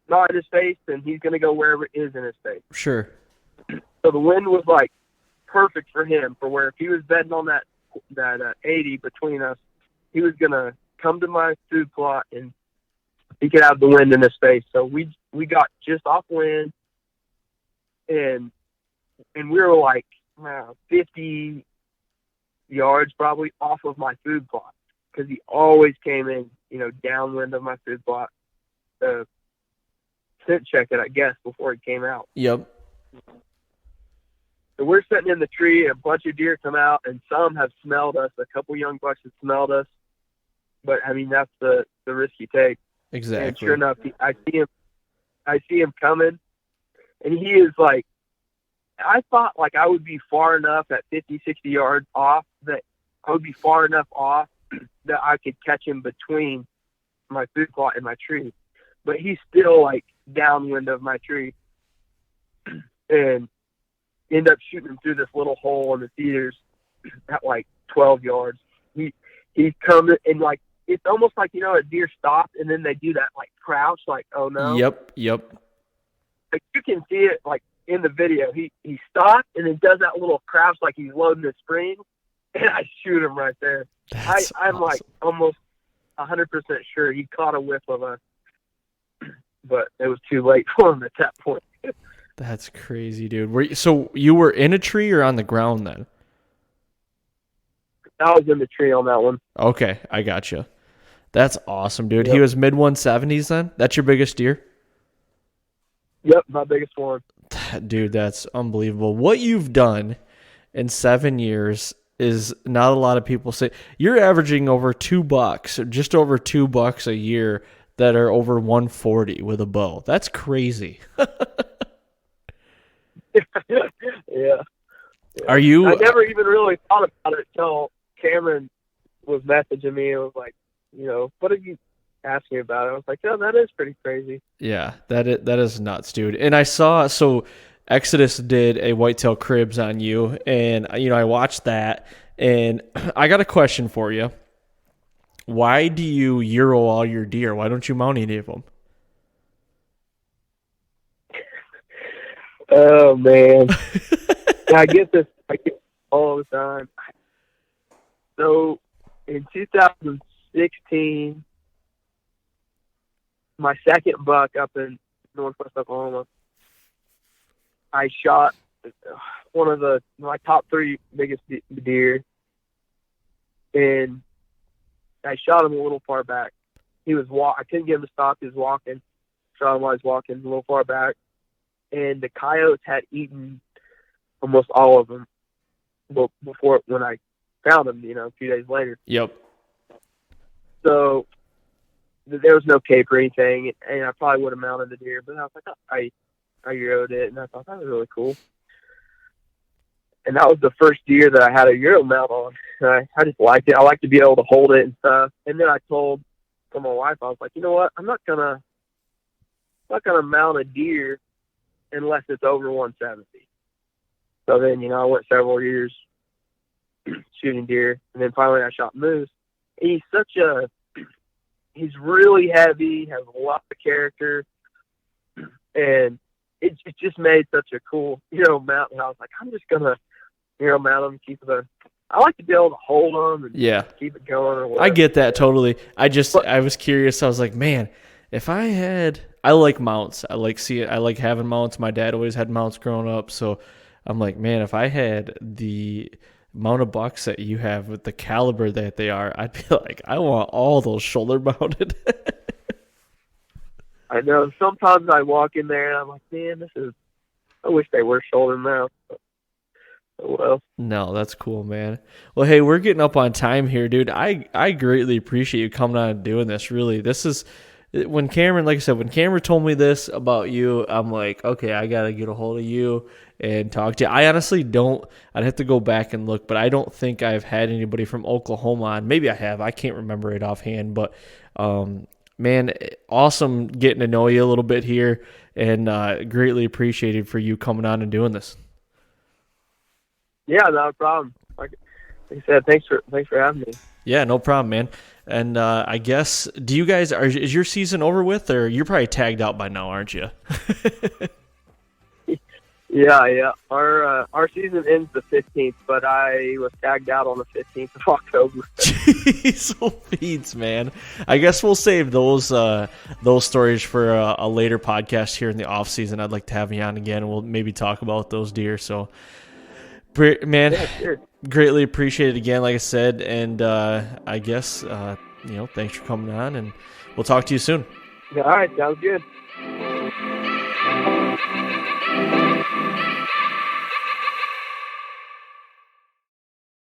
not in his face, then he's going to go wherever it is in his face. Sure. So the wind was like perfect for him, for where if he was betting on that 80 between us, he was going to come to my food plot and he could have the wind in his face. So we got just off wind, and we were like 50 yards probably off of my food plot because he always came in, downwind of my food plot to scent check it, I guess, before he came out. Yep. So we're sitting in the tree, a bunch of deer come out, and some have smelled us. A couple young bucks have smelled us. But, I mean, that's the risk you take. Exactly. And sure enough, I see him coming, and he is like, I thought like I would be far enough at 50, 60 yards off that I would be far enough off that I could catch him between my food plot and my tree. but he's still like downwind of my tree, and end up shooting him through this little hole in the cedars at like 12 yards. He's coming, and like it's almost like, you know, a deer stopped and then they do that like crouch, like, oh no. Yep. Like you can see it like in the video. He stopped and then does that little crouch like he's loading the spring, and I shoot him right there. I'm awesome. like almost 100% sure he caught a whiff of us, but it was too late for him at that point. That's crazy, dude. So you were in a tree or on the ground then? I was in the tree on that one. Okay, I gotcha. That's awesome, dude. Yep. He was mid 170s then? That's your biggest deer? Yep, my biggest one. Dude, that's unbelievable. What you've done in 7 years is not a lot of people say. You're averaging over $2, just over $2 a year that are over 140 with a bow. That's crazy. Yeah. Are you? I never even really thought about it until Cameron was messaging me and was like, you know, what did you ask me about it? I was like, oh, that is pretty crazy. Yeah, that is nuts, dude. And I saw, so Exodus did a whitetail cribs on you, and you know, I watched that, and I got a question for you. Why do you Euro all your deer? Why don't you mount any of them? Oh man. I get this all the time. So in 2016, my second buck up in Northwest Oklahoma, I shot one of my top 3 biggest deer, and I shot him a little far back. He was I couldn't get him to stop. He was walking. Shot him while he was walking a little far back, and the coyotes had eaten almost all of them before when I found them, you know, a few days later. Yep. So there was no cape or anything, and I probably would have mounted the deer, but I was like, I Euroed it, and I thought that was really cool. And that was the first deer that I had a Euro mount on. And I just liked it. I like to be able to hold it and stuff. And then I told my wife, I was like, you know what? I'm not gonna mount a deer unless it's over 170. So then, you know, I went several years shooting deer, and then finally I shot moose. And he's really heavy, has a lot of character, and it just made such a cool, you know, mount. And I was like, I'm just gonna, you know, mount them, I like to be able to hold them and keep it going or whatever. I get that totally. I was curious. I was like, man, if I like mounts. I like having mounts. My dad always had mounts growing up, so I'm like, man, if I had the amount of bucks that you have with the caliber that they are, I'd be like, I want all those shoulder mounted. I know. Sometimes I walk in there and I'm like, man, I wish they were shoulder mounts. But, oh well. No, that's cool, man. Well, hey, we're getting up on time here, dude. I greatly appreciate you coming on and doing this. Really, this is when Cameron, like I said, when Cameron told me this about you, I'm like, okay, I got to get a hold of you and talk to you. I honestly don't, I'd have to go back and look, but I don't think I've had anybody from Oklahoma on. Maybe I have. I can't remember it offhand, but man, awesome getting to know you a little bit here, and greatly appreciated for you coming on and doing this. Yeah, not a problem. Like I said, thanks for having me. Yeah, no problem, man. And I guess, do you guys, is your season over with, or you're probably tagged out by now, aren't you? Yeah. Our season ends the 15th, but I was tagged out on the 15th of October. Jeez, Pete, man. I guess we'll save those stories for a later podcast here in the off season. I'd like to have you on again, and we'll maybe talk about those deer. So, man, yeah, sure. Greatly appreciate it again, like I said, and I guess thanks for coming on, and we'll talk to you soon. All right, sounds good.